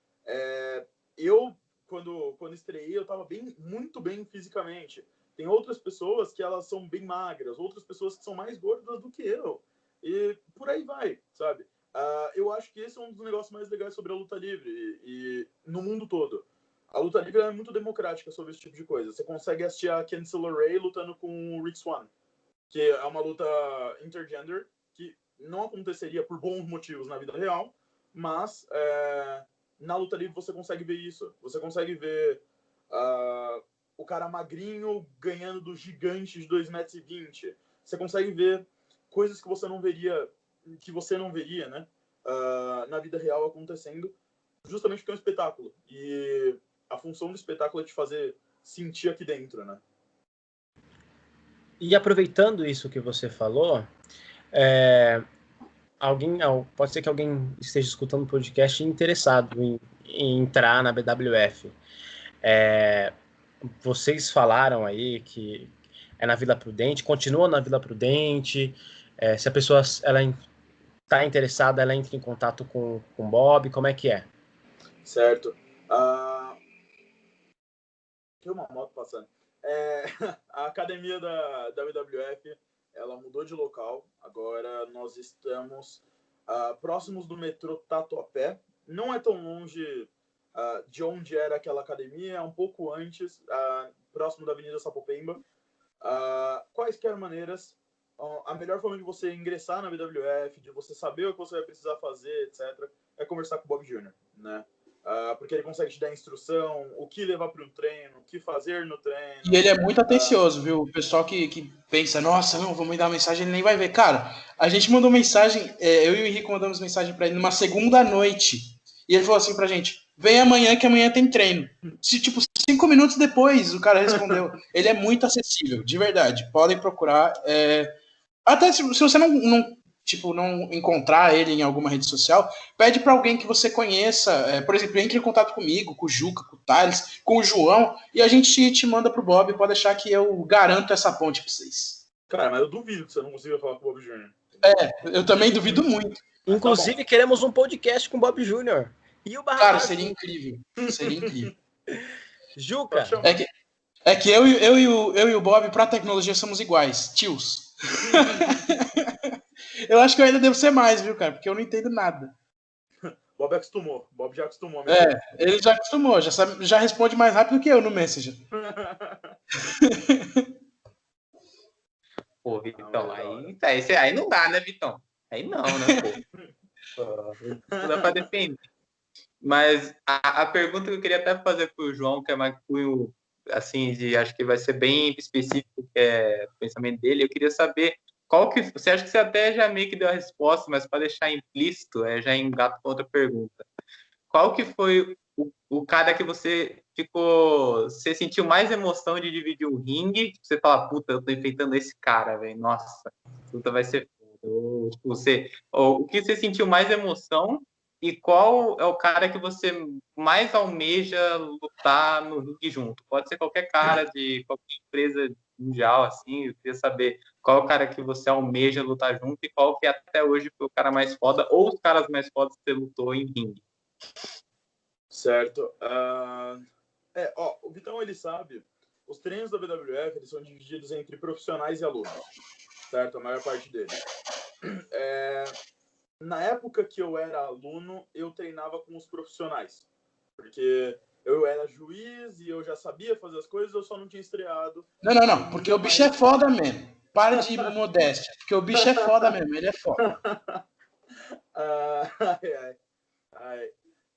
Eu, quando estreiei, eu estava muito bem fisicamente. Tem outras pessoas que elas são bem magras, outras pessoas que são mais gordas do que eu. E por aí vai, sabe? Eu acho que esse é um dos negócios mais legais sobre a luta livre e no mundo todo. A luta livre é muito democrática sobre esse tipo de coisa. Você consegue assistir a Candice LeRae lutando com o Rick Swann, que é uma luta intergender que não aconteceria por bons motivos na vida real, mas na luta livre você consegue ver isso. Você consegue ver o cara magrinho ganhando do gigante de 2,20 m. Você consegue ver coisas que você não veria, né? Na vida real acontecendo, justamente porque é um espetáculo. E a função do espetáculo é te fazer sentir aqui dentro, né? E aproveitando isso que você falou, pode ser que alguém esteja escutando o podcast interessado em entrar na BWF. Vocês falaram aí que é na Vila Prudente, continua na Vila Prudente. Se a pessoa está interessada, ela entra em contato com o Bob, como é que é? Certo. Tem uma moto passando. A academia da WWF, ela mudou de local. Agora nós estamos próximos do metrô Tatuapé. Não é tão longe de onde era aquela academia, é um pouco antes, próximo da Avenida Sapopemba. Quaisquer maneiras, a melhor forma de você ingressar na WWF, de você saber o que você vai precisar fazer, etc., é conversar com o Bob Jr., né? Porque ele consegue te dar instrução, o que levar para o treino, o que fazer no treino. E ele é muito atencioso, viu? O pessoal que pensa, nossa, não, vou mandar mensagem, ele nem vai ver. Cara, a gente mandou mensagem, eu e o Henrique mandamos mensagem para ele numa segunda noite. E ele falou assim pra gente, vem amanhã que amanhã tem treino. Tipo, 5 minutos depois o cara respondeu. Ele é muito acessível, de verdade. Podem procurar. Até se você não encontrar ele em alguma rede social, pede para alguém que você conheça, por exemplo, entre em contato comigo, com o Juca, com o Thales, com o João, e a gente te manda pro Bob, pode deixar que eu garanto essa ponte pra vocês. Cara, mas eu duvido que você não consiga falar com o Bob Jr. Eu também duvido muito. Inclusive, queremos um podcast com o Bob Jr. E o Barrabás. Cara, seria incrível. Juca. É que eu e o Bob, pra tecnologia, somos iguais. Tios. Eu acho que eu ainda devo ser mais, viu, cara? Porque eu não entendo nada. Bob já acostumou. Ele já acostumou, já responde mais rápido que eu no Messenger. Pô, Vitão, aí não dá, né, Vitão? Aí não, né, pô? Não dá pra defender. Mas a pergunta que eu queria até fazer pro João, que é mais cunho, assim, acho que vai ser bem específico, que é o pensamento dele, eu queria saber qual que você acha que você até já meio que deu a resposta, mas para deixar implícito, já engato com outra pergunta. Qual que foi o cara que você sentiu mais emoção de dividir o ringue? Você fala, puta, eu tô enfrentando esse cara, velho. Nossa, puta, vai ser foda. Ou o que você sentiu mais emoção e qual é o cara que você mais almeja lutar no ringue junto? Pode ser qualquer cara de qualquer empresa mundial, assim. Eu queria saber qual é o cara que você almeja lutar junto e qual que até hoje foi o cara mais foda ou os caras mais fodas que você lutou em ringue. Certo. O Vitão, ele sabe, os treinos da BWF, eles são divididos entre profissionais e alunos, certo? A maior parte deles. Na época que eu era aluno, eu treinava com os profissionais, porque eu era juiz e eu já sabia fazer as coisas, eu só não tinha estreado. Não, porque o bicho é foda mesmo. Para de modéstia, porque o bicho é foda mesmo, ele é foda.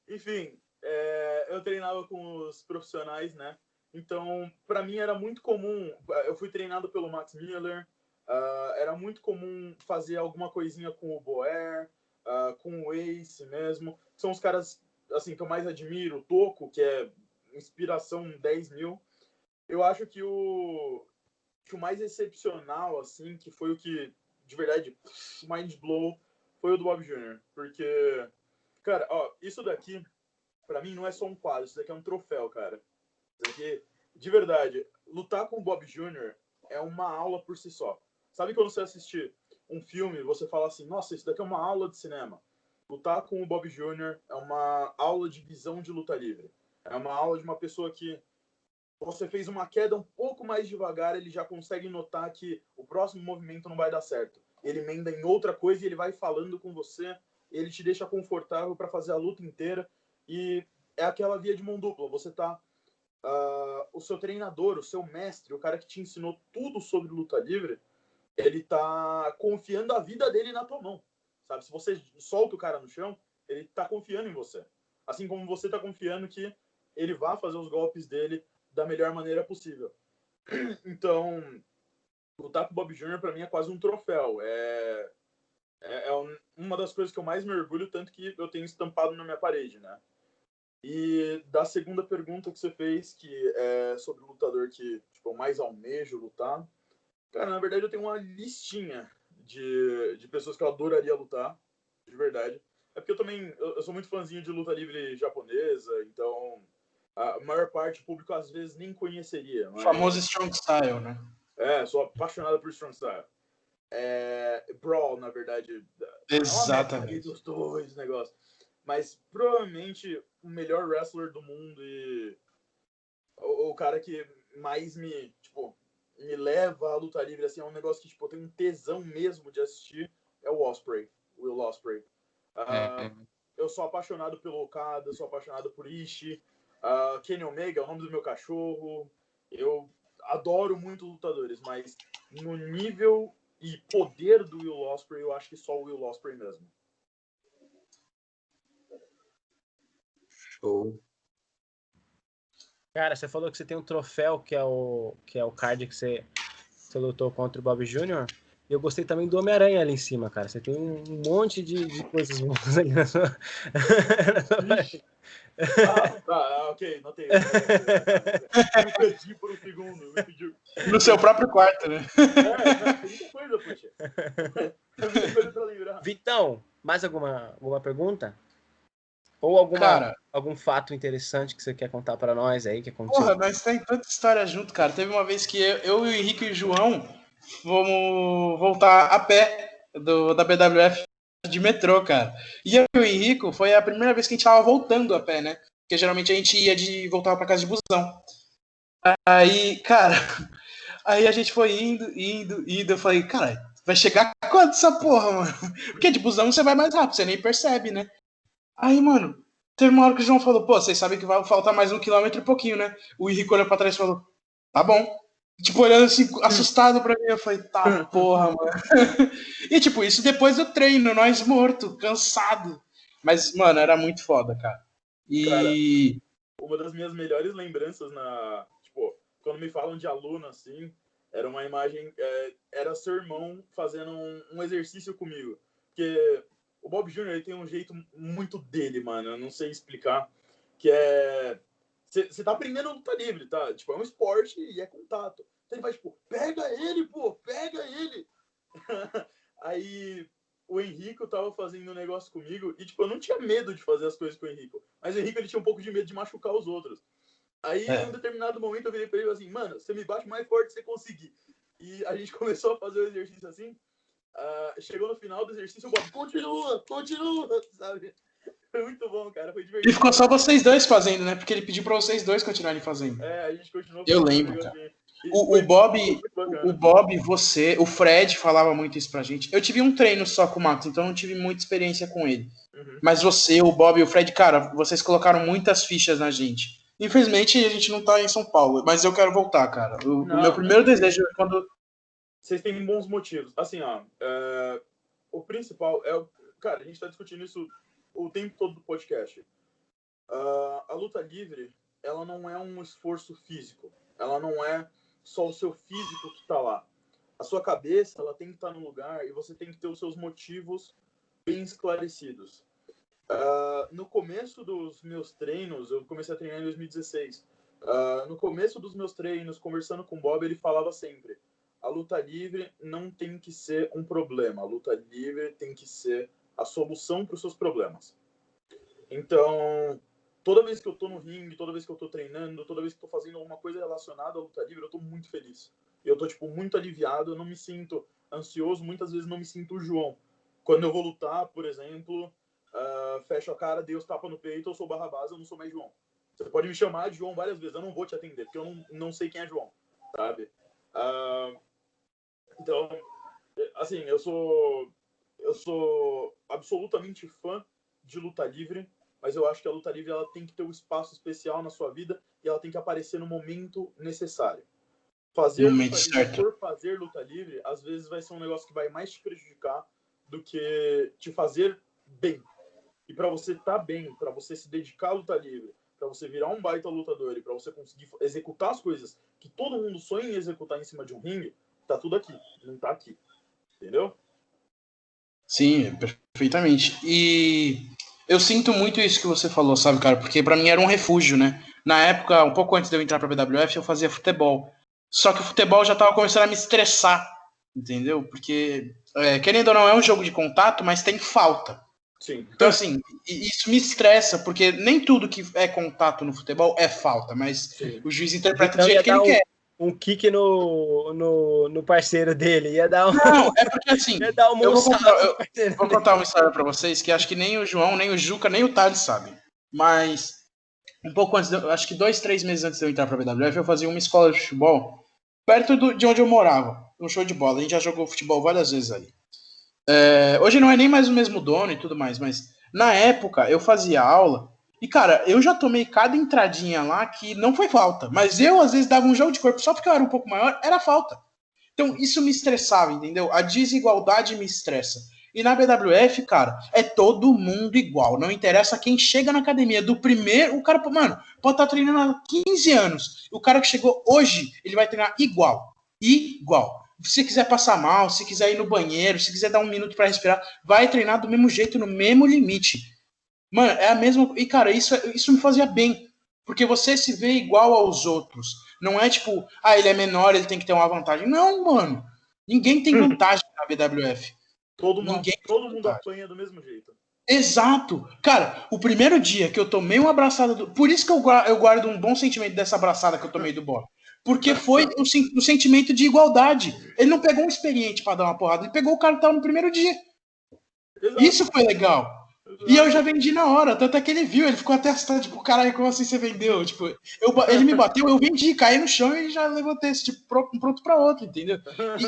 Enfim, eu treinava com os profissionais, né? Então, para mim era muito comum. Eu fui treinado pelo Max Miller. Era muito comum fazer alguma coisinha com o Boer, com o Ace mesmo. São os caras assim que eu mais admiro. O Toco, que é inspiração 10 mil. Eu acho que o mais excepcional, assim, que foi o que, de verdade, mind blow, foi o do Bob Jr. Porque, cara, isso daqui, pra mim, não é só um quadro, isso daqui é um troféu, cara. Isso daqui, de verdade, lutar com o Bob Jr. é uma aula por si só. Sabe quando você assiste um filme, você fala assim, nossa, isso daqui é uma aula de cinema. Lutar com o Bob Jr. é uma aula de visão de luta livre. É uma aula de uma pessoa que você fez uma queda um pouco mais devagar, ele já consegue notar que o próximo movimento não vai dar certo. Ele emenda em outra coisa e ele vai falando com você, ele te deixa confortável para fazer a luta inteira. E é aquela via de mão dupla. Você tá... o seu treinador, o seu mestre, o cara que te ensinou tudo sobre luta livre, ele tá confiando a vida dele na tua mão. Sabe? Se você solta o cara no chão, ele tá confiando em você. Assim como você tá confiando que ele vai fazer os golpes dele da melhor maneira possível. Então, lutar com o Bob Jr. para mim é quase um troféu. Uma das coisas que eu mais me orgulho, tanto que eu tenho estampado na minha parede, né? E da segunda pergunta que você fez, que é sobre o lutador que tipo, eu mais almejo lutar, cara, na verdade eu tenho uma listinha de pessoas que eu adoraria lutar, de verdade. É porque eu também eu sou muito fãzinho de luta livre japonesa, então a maior parte do público às vezes nem conheceria. Mas... O famoso Strong Style, né? Sou apaixonado por Strong Style. Brawl, na verdade. Exatamente. É uma dos dois negócios. Mas provavelmente o melhor wrestler do mundo e o cara que mais me leva à luta livre, assim, é um negócio que eu tenho um tesão mesmo de assistir, é o Ospreay, Will Ospreay. Eu sou apaixonado pelo Okada, sou apaixonado por Ishii, Kenny Omega é o nome do meu cachorro. Eu adoro muito lutadores, mas no nível e poder do Will Ospreay, eu acho que só o Will Ospreay mesmo. Show. Cara, você falou que você tem um troféu que é o card que você lutou contra o Bob Jr. E eu gostei também do Homem-Aranha ali em cima, cara. Você tem um monte de coisas boas ali na sua... Ok, notei. Me perdi por um segundo. No seu próprio quarto, né? Tem muita coisa, poxa. Tem muita coisa pra lembrar. Vitão, mais alguma pergunta? Ou algum fato interessante que você quer contar pra nós aí que aconteceu? Porra, nós tem tanta história junto, cara. Teve uma vez que eu, o Henrique e o João vamos voltar a pé da BWF de metrô, cara. E eu e o Henrique foi a primeira vez que a gente tava voltando a pé, né? Porque geralmente a gente voltava pra casa de busão. Aí, cara, aí a gente foi indo. Eu falei, cara, vai chegar quanto essa porra, mano? Porque de busão você vai mais rápido, você nem percebe, né? Aí, mano, teve uma hora que o João falou, pô, vocês sabem que vai faltar mais 1 quilômetro e pouquinho, né? O Henrique olhou pra trás e falou, tá bom. Tipo, olhando assim, assustado pra mim, eu falei, tá porra, mano. E tipo, isso depois do treino, nós morto, cansado. Mas, mano, era muito foda, cara. E... Cara, uma das minhas melhores lembranças quando me falam de aluno, assim, Era uma imagem, era seu irmão fazendo um exercício comigo. Porque o Bob Jr. ele tem um jeito muito dele, mano. Eu não sei explicar. Que é... Você tá aprendendo a luta livre, tá? Tipo, é um esporte e é contato. Então ele vai, tipo, pega ele, pô, pega ele. Aí o Henrico tava fazendo um negócio comigo e, tipo, eu não tinha medo de fazer as coisas com o Henrico. Mas o Henrico, ele tinha um pouco de medo de machucar os outros. Aí, em um determinado momento, eu virei pra ele assim, mano, você me bate mais forte se você conseguir. E a gente começou a fazer o exercício assim. Chegou no final do exercício, o Bob, continua, sabe? Foi muito bom, cara, foi divertido. E ficou só vocês dois fazendo, né? Porque ele pediu pra vocês dois continuarem fazendo. A gente continuou fazendo. Eu lembro, cara. O Bob, você, o Fred falava muito isso pra gente. Eu tive um treino só com o Max, então não tive muita experiência com ele. Uhum. Mas você, o Bob e o Fred, cara, vocês colocaram muitas fichas na gente. Infelizmente, a gente não tá em São Paulo, mas eu quero voltar, cara. O meu primeiro desejo é quando... Vocês têm bons motivos. Assim, ó, o principal é... Cara, a gente tá discutindo isso o tempo todo do podcast. A luta livre, ela não é um esforço físico. Ela não é só o seu físico que tá lá. A sua cabeça, ela tem que estar no lugar e você tem que ter os seus motivos bem esclarecidos. No começo dos meus treinos, eu comecei a treinar em 2016. No começo dos meus treinos, conversando com o Bob, ele falava sempre: a luta livre não tem que ser um problema. A luta livre tem que ser a solução para os seus problemas. Então, toda vez que eu tô no ringue, toda vez que eu tô treinando, toda vez que eu tô fazendo alguma coisa relacionada à luta livre, eu tô muito feliz. Eu tô, tipo, muito aliviado, eu não me sinto ansioso, muitas vezes não me sinto o João. Quando eu vou lutar, por exemplo, fecho a cara, Deus tapa no peito, eu sou Barrabás, eu não sou mais João. Você pode me chamar de João várias vezes, eu não vou te atender, porque eu não sei quem é João, sabe? Então, assim, eu sou absolutamente fã de luta livre, mas eu acho que a luta livre ela tem que ter um espaço especial na sua vida e ela tem que aparecer no momento necessário. Fazer luta livre por fazer luta livre, às vezes vai ser um negócio que vai mais te prejudicar do que te fazer bem. E para você estar bem, para você se dedicar à luta livre, para você virar um baita lutador e para você conseguir executar as coisas que todo mundo sonha em executar em cima de um ringue, tá tudo aqui, não tá aqui. Entendeu? Sim, perfeitamente. E eu sinto muito isso que você falou, sabe, cara? Porque pra mim era um refúgio, né? Na época, um pouco antes de eu entrar pra BWF, eu fazia futebol. Só que o futebol já tava começando a me estressar, entendeu? Porque, querendo ou não, é um jogo de contato, mas tem falta. Sim. Então, assim, isso me estressa, porque nem tudo que é contato no futebol é falta, mas sim, o juiz interpreta do jeito que ele quer. Um kick no parceiro dele, ia dar um... Não, é porque assim, ia dar eu vou contar uma história pra vocês que acho que nem o João, nem o Juca, nem o Thales sabem. Mas, um pouco antes, acho que 2-3 meses antes de eu entrar pra BWF, eu fazia uma escola de futebol perto de onde eu morava, um show de bola. A gente já jogou futebol várias vezes ali. Hoje não é nem mais o mesmo dono e tudo mais, mas na época eu fazia aula e, cara, eu já tomei cada entradinha lá que não foi falta, mas eu às vezes dava um jogo de corpo só porque eu era um pouco maior, era falta. Então isso me estressava, entendeu? A desigualdade me estressa. E na BWF, cara, é todo mundo igual. Não interessa quem chega na academia do primeiro. O cara, mano, pode estar treinando há 15 anos. O cara que chegou hoje, ele vai treinar igual. Igual. Se quiser passar mal, se quiser ir no banheiro, se quiser dar um minuto para respirar, vai treinar do mesmo jeito, no mesmo limite. Mano, é a mesma... E, cara, isso me fazia bem. Porque você se vê igual aos outros. Não é tipo, ele é menor, ele tem que ter uma vantagem. Não, mano. Ninguém tem vantagem na BWF. Todo mundo apanha do mesmo jeito. Exato. Cara, o primeiro dia que eu tomei uma abraçada do... Por isso que eu guardo um bom sentimento dessa abraçada que eu tomei do Bob. Porque foi o sentimento de igualdade. Ele não pegou um experiente para dar uma porrada, ele pegou o cara que tava no primeiro dia. Exato. Isso foi legal. Exato. E eu já vendi na hora, tanto é que ele viu, ele ficou até assustado, tipo, caralho, como assim você vendeu? Tipo, ele me bateu, eu vendi, caí no chão e já levantei esse tipo, pronto para outro, entendeu?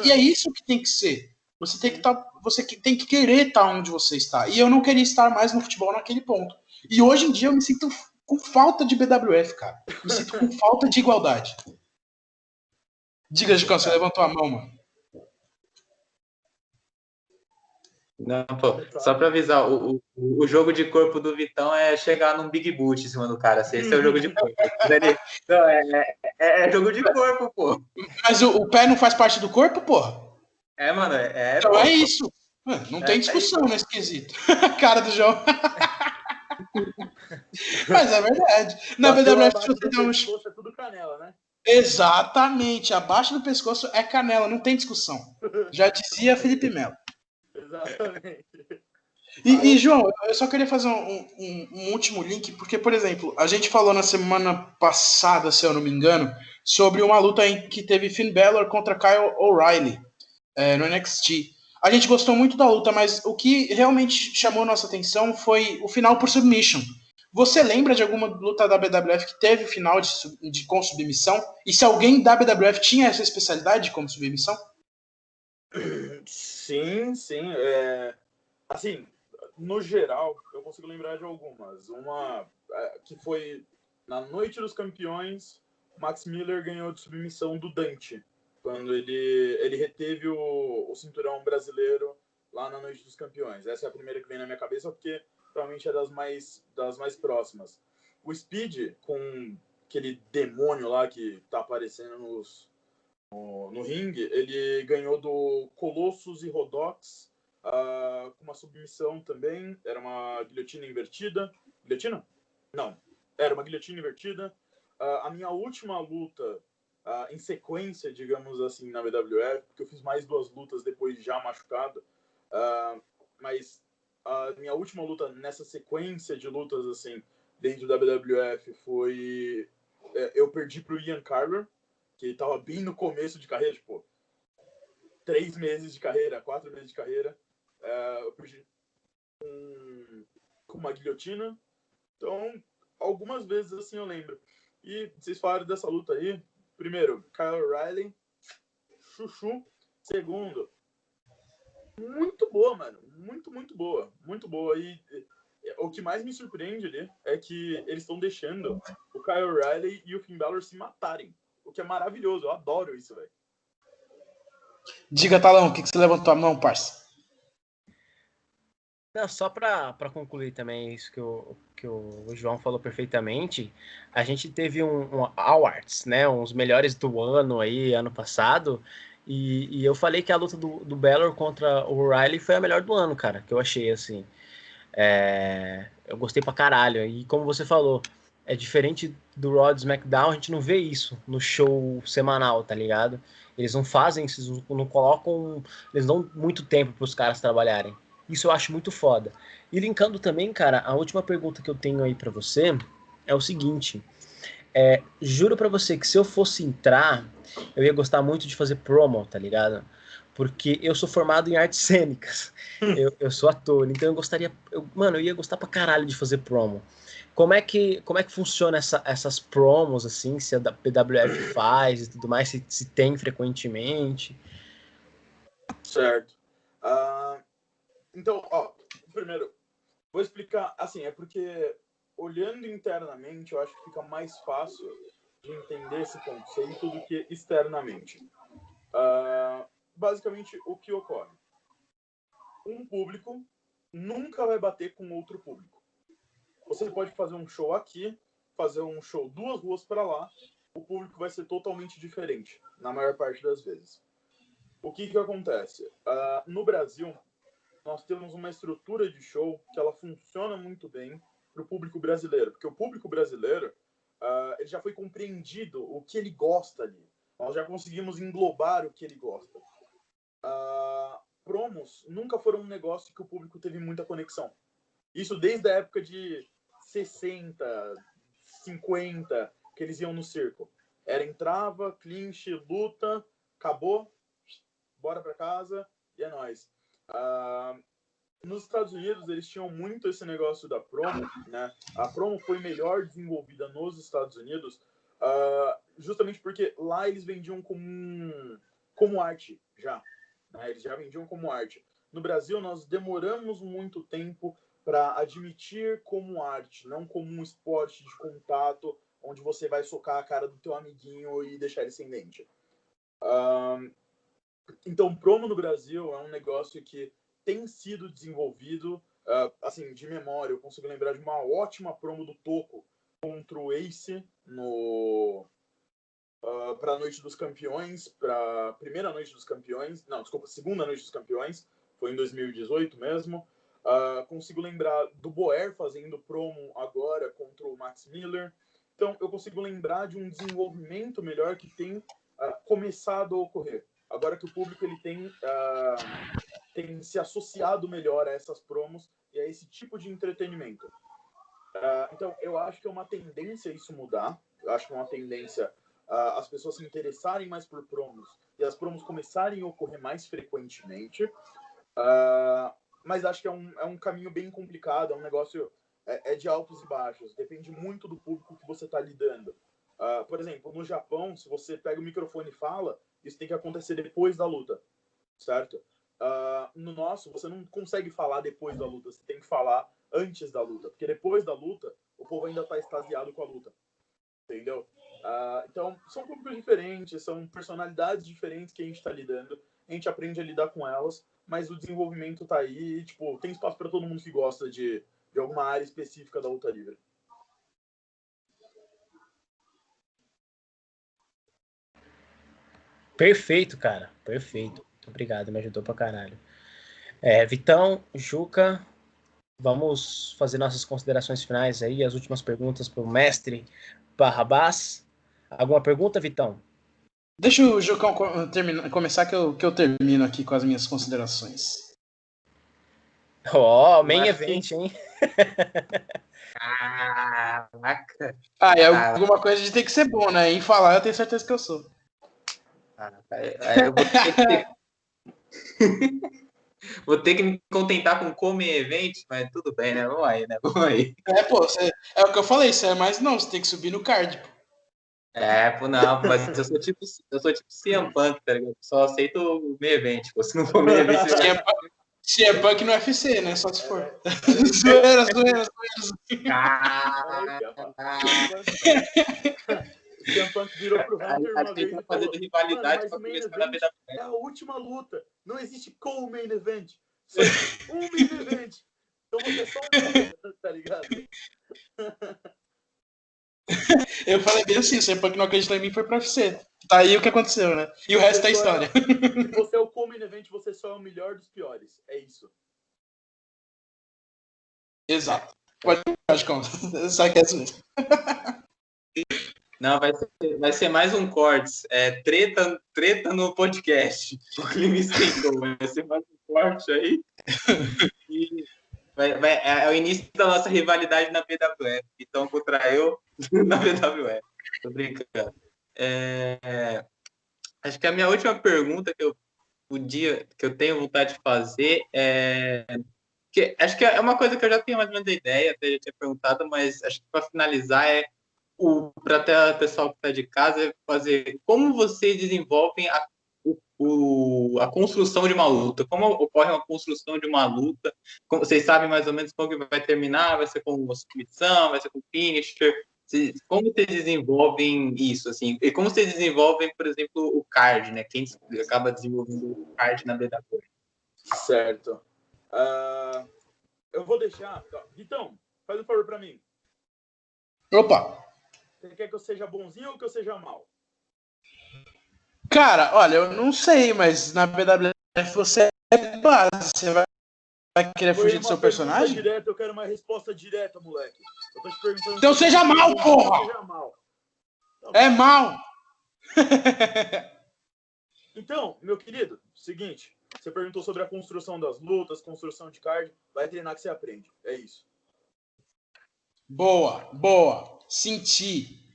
E é isso que tem que ser. Você tem que querer estar onde você está. E eu não queria estar mais no futebol naquele ponto. E hoje em dia eu me sinto com falta de BWF, cara. Me sinto com falta de igualdade. Diga, Gicão, você levantou a mão, mano. Não, pô, só pra avisar, o jogo de corpo do Vitão é chegar num Big Boot em cima do cara. Assim, esse é o jogo de corpo. Não, é jogo de corpo, pô. Mas o pé não faz parte do corpo, porra? Mano, Então pô. é isso. Mano, não tem discussão nesse quesito. Cara do João. Mas é verdade. Na WWF, se você der um... pescoço, é tudo canela, né? Exatamente. Abaixo do pescoço é canela, não tem discussão. Já dizia Felipe Melo. Exatamente. E, João, eu só queria fazer um último link, porque, por exemplo, a gente falou na semana passada, se eu não me engano, sobre uma luta em que teve Finn Balor contra Kyle O'Reilly no NXT. A gente gostou muito da luta, mas o que realmente chamou nossa atenção foi o final por submission. Você lembra de alguma luta da WWF que teve final com submissão? E se alguém da WWF tinha essa especialidade como submissão? Sim. Assim, no geral, eu consigo lembrar de algumas. Uma que foi na Noite dos Campeões, Max Miller ganhou de submissão do Dante, quando ele reteve o cinturão brasileiro lá na Noite dos Campeões. Essa é a primeira que vem na minha cabeça, porque provavelmente é das mais próximas. O Speed, com aquele demônio lá que tá aparecendo no ringue, ele ganhou do Colossus e Rodox, com uma submissão também. Era uma guilhotina invertida. Guilhotina? Não. Era uma guilhotina invertida. A minha última luta em sequência, digamos assim, na WWF, porque eu fiz mais 2 lutas depois de já machucado, mas a minha última luta nessa sequência de lutas assim dentro da WWF foi... eu perdi pro Ian Carver, que tava bem no começo de carreira, tipo, 3 meses de carreira, 4 meses de carreira. Eu perdi com uma guilhotina. Então, algumas vezes assim eu lembro. E vocês falaram dessa luta aí. Primeiro, Kyle O'Reilly, chuchu. Segundo, muito boa, mano. Muito boa. Muito boa. E o que mais me surpreende ali é que eles estão deixando o Kyle O'Reilly e o Finn Balor se matarem. O que é maravilhoso. Eu adoro isso, velho. Diga, Talão, o que você levantou a mão, parça? Não, só para concluir também isso que o João falou perfeitamente, a gente teve um Awards, né, uns melhores do ano aí, ano passado, e eu falei que a luta do Balor contra o O'Reilly foi a melhor do ano, cara, que eu achei, assim. Eu gostei pra caralho, e como você falou, é diferente do Raw do SmackDown, a gente não vê isso no show semanal, tá ligado? Eles não fazem isso, não colocam, eles dão muito tempo pros caras trabalharem. Isso eu acho muito foda. E linkando também, cara, a última pergunta que eu tenho aí pra você é o seguinte: juro pra você que se eu fosse entrar, eu ia gostar muito de fazer promo, tá ligado? Porque eu sou formado em artes cênicas, eu sou ator, então eu gostaria, mano, eu ia gostar pra caralho de fazer promo. Como é que funciona essas promos, assim, se a PWF faz e tudo mais, se tem frequentemente? Certo. Então, primeiro, vou explicar, assim, é porque olhando internamente, eu acho que fica mais fácil de entender esse conceito do que externamente. Basicamente, o que ocorre? Um público nunca vai bater com outro público. Você pode fazer um show aqui, fazer um show 2 ruas para lá, o público vai ser totalmente diferente, na maior parte das vezes. O que acontece? No Brasil, nós temos uma estrutura de show que ela funciona muito bem para o público brasileiro, porque o público brasileiro ele já foi compreendido o que ele gosta ali. Nós já conseguimos englobar o que ele gosta. Promos nunca foram um negócio que o público teve muita conexão. Isso desde a época de 60, 50, que eles iam no circo. Entrava, clinch, luta, acabou, bora pra casa e é nóis. Nos Estados Unidos, eles tinham muito esse negócio da promo, né? A promo foi melhor desenvolvida nos Estados Unidos, justamente porque lá eles vendiam como arte já. Né? Eles já vendiam como arte. No Brasil, nós demoramos muito tempo para admitir como arte, não como um esporte de contato, onde você vai socar a cara do teu amiguinho e deixar ele sem dente. Então, promo no Brasil é um negócio que tem sido desenvolvido, assim, de memória, eu consigo lembrar de uma ótima promo do Toco contra o Ace para a Noite dos Campeões, para a primeira Noite dos Campeões, não, desculpa, segunda Noite dos Campeões, foi em 2018 mesmo. Consigo lembrar do Boer fazendo promo agora contra o Max Miller. Então, eu consigo lembrar de um desenvolvimento melhor que tem começado a ocorrer. Agora que o público ele tem se associado melhor a essas promos e a esse tipo de entretenimento. Então, eu acho que é uma tendência isso mudar. Eu acho que é uma tendência as pessoas se interessarem mais por promos e as promos começarem a ocorrer mais frequentemente. Mas acho que é um caminho bem complicado, é um negócio de altos e baixos, depende muito do público que você está lidando. Por exemplo, no Japão, se você pega o microfone e fala, isso tem que acontecer depois da luta, certo? No nosso, você não consegue falar depois da luta, você tem que falar antes da luta, porque depois da luta, o povo ainda está extasiado com a luta, entendeu? Então, são públicos diferentes, são personalidades diferentes que a gente está lidando, a gente aprende a lidar com elas, mas o desenvolvimento tá aí e, tipo, tem espaço para todo mundo que gosta de alguma área específica da luta livre. Perfeito, cara. Perfeito. Muito obrigado, me ajudou pra caralho. Vitão, Juca, vamos fazer nossas considerações finais aí, as últimas perguntas pro mestre Barrabás. Alguma pergunta, Vitão? Deixa o Jucão começar que eu termino aqui com as minhas considerações. Main event, hein? Caraca. Alguma coisa de ter que ser bom, né? Em falar, eu tenho certeza que eu sou. Eu vou ter que me contentar com Come Event, mas tudo bem, né? Vamos aí, né? Vamos aí. É o que eu falei, isso é mais não, você tem que subir no card, pô. Não, mas eu sou tipo CM Punk, tá ligado? Só aceito o Main Event, pô. Se não for Main Event, CM Punk no UFC, né? Só se for. Zoeira. O CM Punk virou pro Hunter uma vez e falou, rivalidade pra começar na BWF. É a última luta. Não existe co-main event. Só existe um main event. Então você é só um, tá ligado? Eu falei bem assim, o CM Punk não acreditou em mim, foi pro UFC. Tá aí o que aconteceu, né? E o resto é história. Se você é o co-main event, você só é o melhor dos piores. É isso. Exato. Pode ficar como. Só que é assim. Não, vai ser mais um corte. Treta no podcast. O clima esquentou. Vai ser mais um corte aí. E é o início da nossa rivalidade na BWF. Então, contra eu na BWF. Tô brincando. Acho que a minha última pergunta que eu tenho vontade de fazer acho que é uma coisa que eu já tenho mais ou menos ideia, até já tinha perguntado, mas acho que para finalizar para até o pessoal que está de casa fazer como vocês desenvolvem a construção de uma luta, como ocorre uma construção de uma luta, como vocês sabem mais ou menos como que vai terminar, vai ser com uma submissão, vai ser com finisher, como vocês desenvolvem isso, assim, e como vocês desenvolvem, por exemplo, o card, né, quem acaba desenvolvendo o card na BWF. Certo. Eu vou deixar, Vitão, faz um favor para mim. Opa! Você quer que eu seja bonzinho ou que eu seja mal? Cara, olha, eu não sei, mas na BWF você é base. Você vai querer fugir do seu personagem? Direta, eu quero uma resposta direta, moleque. Eu tô te perguntando. Então seja mal, porra! Seja mal. É mal! Então, meu querido, seguinte. Você perguntou sobre a construção das lutas, construção de card. Vai treinar que você aprende. É isso. Boa. Senti.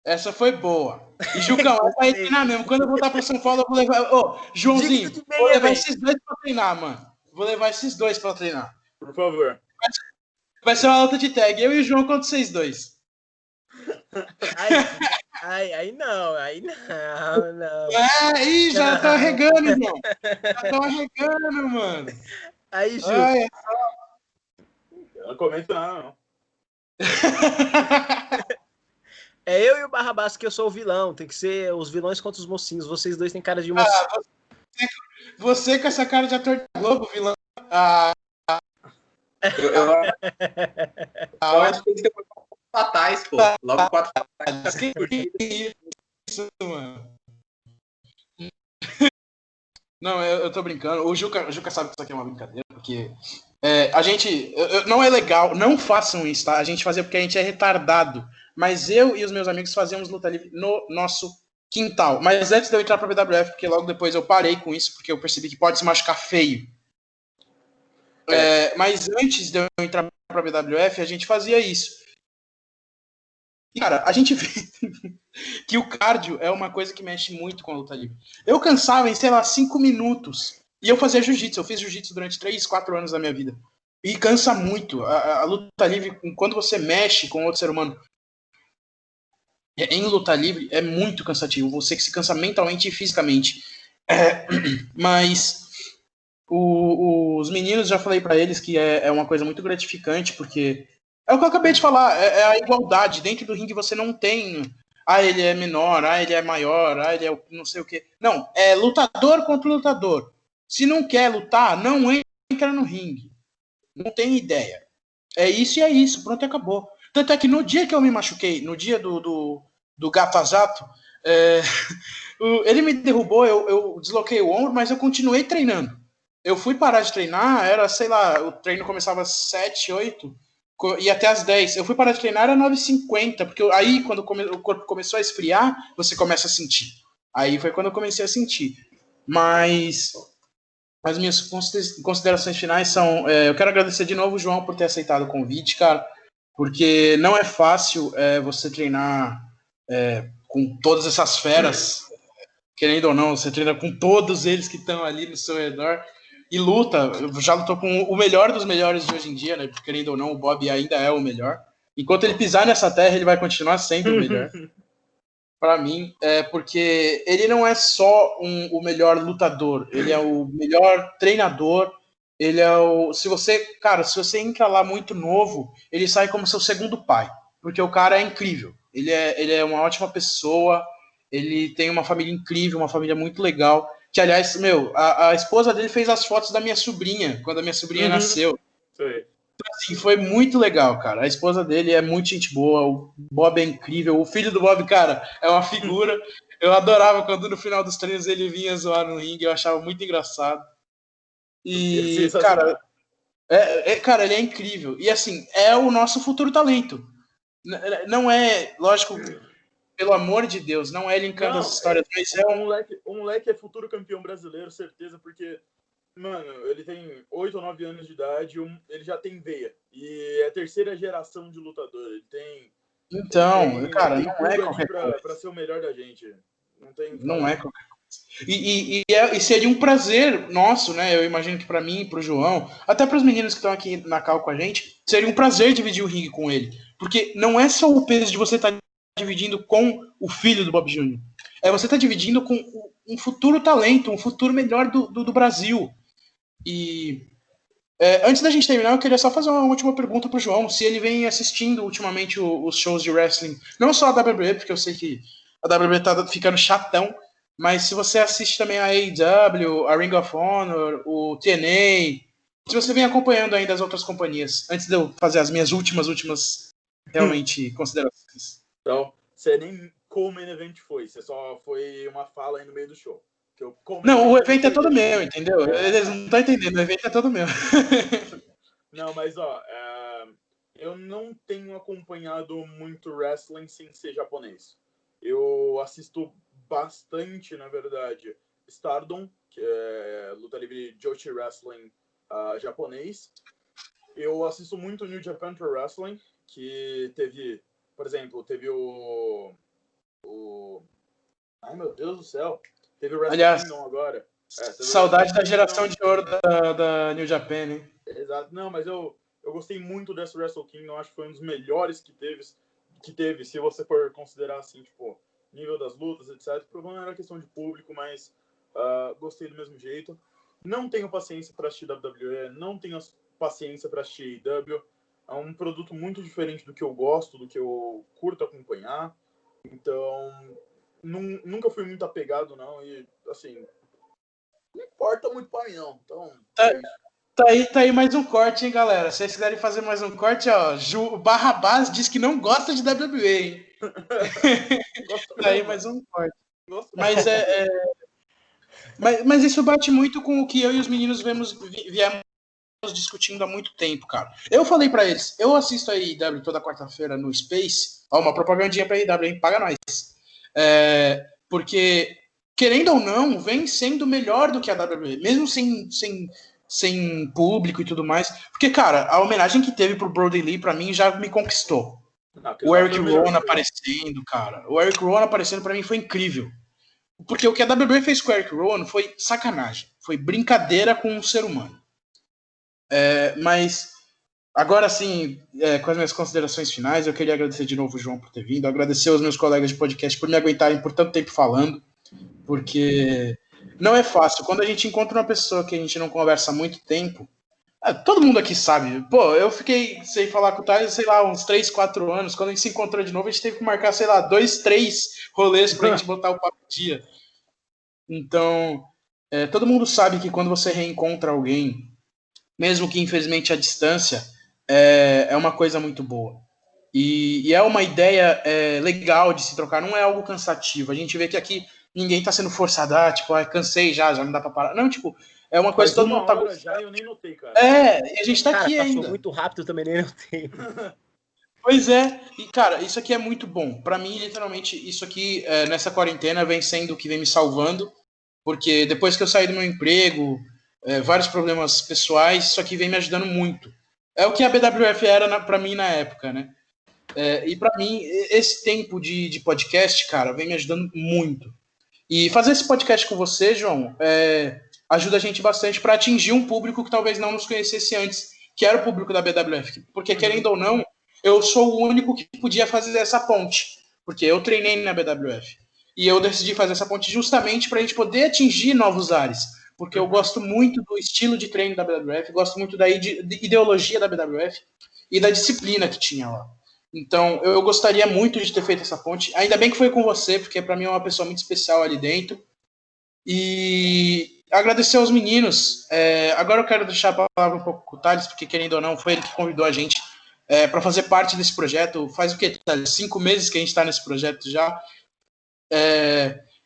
Essa foi boa. E Jucão, vai treinar mesmo. Quando eu voltar para São Paulo, eu vou levar. Joãozinho, vou levar esses dois para treinar, mano. Vou levar esses dois para treinar. Por favor. Vai ser uma luta de tag. Eu e o João contra vocês dois. Aí não. Já estão arregando, irmão. Já estão arregando, mano. Aí, Ju. Eu não comento nada, não. É eu e o Barrabás que eu sou o vilão. Tem que ser os vilões contra os mocinhos. Vocês dois têm cara de mocinho. Você com essa cara de ator de Globo, vilão. Ah, Eu acho que tem fatais, pô. Logo 4 fatais. que isso, mano? Não, eu tô brincando. O Juca sabe que isso aqui é uma brincadeira, porque a gente. Não é legal, não façam isso, tá? A gente fazia porque a gente é retardado. Mas eu e os meus amigos fazíamos luta livre no nosso quintal. Mas antes de eu entrar pra BWF, porque logo depois eu parei com isso, porque eu percebi que pode se machucar feio. Mas antes de eu entrar pra BWF, a gente fazia isso. E, cara, a gente vê que o cardio é uma coisa que mexe muito com a luta livre. Eu cansava em, sei lá, 5 minutos. E eu fazia jiu-jitsu. Eu fiz jiu-jitsu durante 3, 4 anos da minha vida. E cansa muito. A luta livre, quando você mexe com outro ser humano em luta livre, é muito cansativo. Você que se cansa mentalmente e fisicamente. Mas os meninos, já falei pra eles que é uma coisa muito gratificante, porque é o que eu acabei de falar, é a igualdade. Dentro do ringue você não tem, ele é menor, ele é maior, ele é não sei o quê. Não, é lutador contra lutador. Se não quer lutar, não entra no ringue. Não tem ideia. É isso e é isso, pronto, acabou. Tanto é que no dia que eu me machuquei, no dia do gato a jato, ele me derrubou, eu desloquei o ombro, mas eu continuei treinando. Eu fui parar de treinar, era, sei lá, o treino começava às 7, 8, e até às 10. Eu fui parar de treinar, era 9h50, porque aí, quando o corpo começou a esfriar, você começa a sentir. Aí foi quando eu comecei a sentir. Mas as minhas considerações finais são... eu quero agradecer de novo, João, por ter aceitado o convite, cara, porque não é fácil você treinar com todas essas feras, querendo ou não, você treina com todos eles que estão ali no seu redor e luta. Já lutou com o melhor dos melhores de hoje em dia, né? Querendo ou não, o Bob ainda é o melhor. Enquanto ele pisar nessa terra, ele vai continuar sendo o melhor. Para mim, porque ele não é só o melhor lutador, ele é o melhor treinador. Ele é o. Se você entra lá muito novo, ele sai como seu segundo pai, porque o cara é incrível. Ele é uma ótima pessoa, ele tem uma família incrível, uma família muito legal. Que, aliás, a esposa dele fez as fotos da minha sobrinha, quando a minha sobrinha nasceu. Sei. Então, assim, foi muito legal, cara. A esposa dele é muito gente boa, o Bob é incrível, o filho do Bob, cara, é uma figura. Eu adorava quando no final dos treinos ele vinha zoar no ringue, eu achava muito engraçado. E, cara, ele é incrível. E, assim, é o nosso futuro talento. Não é, lógico, pelo amor de Deus, não é linkando as histórias, mas o moleque é futuro campeão brasileiro, certeza, porque, mano, ele tem 8 ou 9 anos de idade, ele já tem veia. E é a terceira geração de lutador. Ele tem. Então, cara, tem não é qualquer coisa. pra ser o melhor da gente. Não é qualquer coisa. E seria um prazer nosso, né? Eu imagino que para mim, pro João, até para os meninos que estão aqui na cal com a gente, seria um prazer dividir o ringue com ele. Porque não é só o peso de você estar dividindo com o filho do Bob Jr. É você estar dividindo com um futuro talento, um futuro melhor do Brasil. E antes da gente terminar, eu queria só fazer uma última pergunta pro João, se ele vem assistindo ultimamente os shows de wrestling, não só a WWE, porque eu sei que a WWE tá ficando chatão, mas se você assiste também a AEW, a Ring of Honor, o TNA, se você vem acompanhando ainda as outras companhias, antes de eu fazer as minhas últimas realmente considerações. Então, você nem como o event foi, você só foi uma fala aí no meio do show. Não, o evento é todo meu, entendeu? Eles não estão entendendo, o evento é todo meu. Não, mas eu não tenho acompanhado muito wrestling sem ser japonês. Eu assisto bastante, na verdade, Stardom, que é luta livre Joshi Wrestling japonês. Eu assisto muito New Japan Pro Wrestling, que teve, por exemplo, ai, meu Deus do céu. Teve o Wrestle Kingdom agora. Saudade da geração de ouro da New Japan, né? Exato. Não, mas eu gostei muito desse Wrestle Kingdom. Acho que foi um dos melhores que teve, se você for considerar assim, tipo, nível das lutas, etc. O problema era a questão de público, mas gostei do mesmo jeito. Não tenho paciência para assistir WWE, não tenho paciência para assistir AEW. É um produto muito diferente do que eu gosto, do que eu curto acompanhar. Então, nunca fui muito apegado, não. E, assim, Não importa muito pra mim, não. Então, Tá aí mais um corte, hein, galera? Se vocês quiserem fazer mais um corte, ó, Barrabás diz que não gosta de WWE, hein? Tá aí mais um corte. Mas mas isso bate muito com o que eu e os meninos viemos discutindo há muito tempo, cara. Eu falei pra eles, eu assisto a AEW toda quarta-feira no Space, ó, uma propagandinha pra AEW, hein? Paga nós. Porque, querendo ou não, vem sendo melhor do que a WWE, mesmo sem público e tudo mais. Porque, cara, a homenagem que teve pro Brody Lee, pra mim, já me conquistou. O Eric Rowan aparecendo, cara. O Eric Rowan aparecendo pra mim foi incrível. Porque o que a WWE fez com o Eric Rowan foi sacanagem. Foi brincadeira com um ser humano. Mas, agora sim, com as minhas considerações finais, eu queria agradecer de novo o João por ter vindo, agradecer aos meus colegas de podcast por me aguentarem por tanto tempo falando, porque não é fácil. Quando a gente encontra uma pessoa que a gente não conversa há muito tempo, todo mundo aqui sabe. Pô, eu fiquei sem falar com o Thales, sei lá, uns 3, 4 anos. Quando a gente se encontrou de novo, a gente teve que marcar, sei lá, 2, 3 rolês pra gente botar o papo em dia. Então, todo mundo sabe que quando você reencontra alguém, mesmo que infelizmente à distância, é uma coisa muito boa. E é uma ideia legal de se trocar, não é algo cansativo. A gente vê que aqui ninguém tá sendo forçado, tipo, cansei já não dá pra parar. Não, tipo, é uma coisa que todo mundo tá gostando. Já eu nem notei, cara. E a gente tá aqui passou ainda. Muito rápido, eu também nem notei. Pois é, e cara, isso aqui é muito bom. Pra mim, literalmente, isso aqui, nessa quarentena, vem sendo o que vem me salvando, porque depois que eu saí do meu emprego, vários problemas pessoais, isso aqui vem me ajudando muito. É o que a BWF era pra mim na época, né? E pra mim, esse tempo de podcast, cara, vem me ajudando muito. E fazer esse podcast com você, João, ajuda a gente bastante pra atingir um público que talvez não nos conhecesse antes, que era o público da BWF. Porque, querendo ou não, eu sou o único que podia fazer essa ponte, porque eu treinei na BWF. E eu decidi fazer essa ponte justamente para a gente poder atingir novos ares, porque eu gosto muito do estilo de treino da BWF, gosto muito da ideologia da BWF e da disciplina que tinha lá. Então, eu gostaria muito de ter feito essa ponte. Ainda bem que foi com você, porque para mim é uma pessoa muito especial ali dentro. E agradecer aos meninos. Agora eu quero deixar a palavra um pouco com o Thales, porque, querendo ou não, foi ele que convidou a gente para fazer parte desse projeto. Faz o quê, Thales? 5 meses que a gente está nesse projeto já.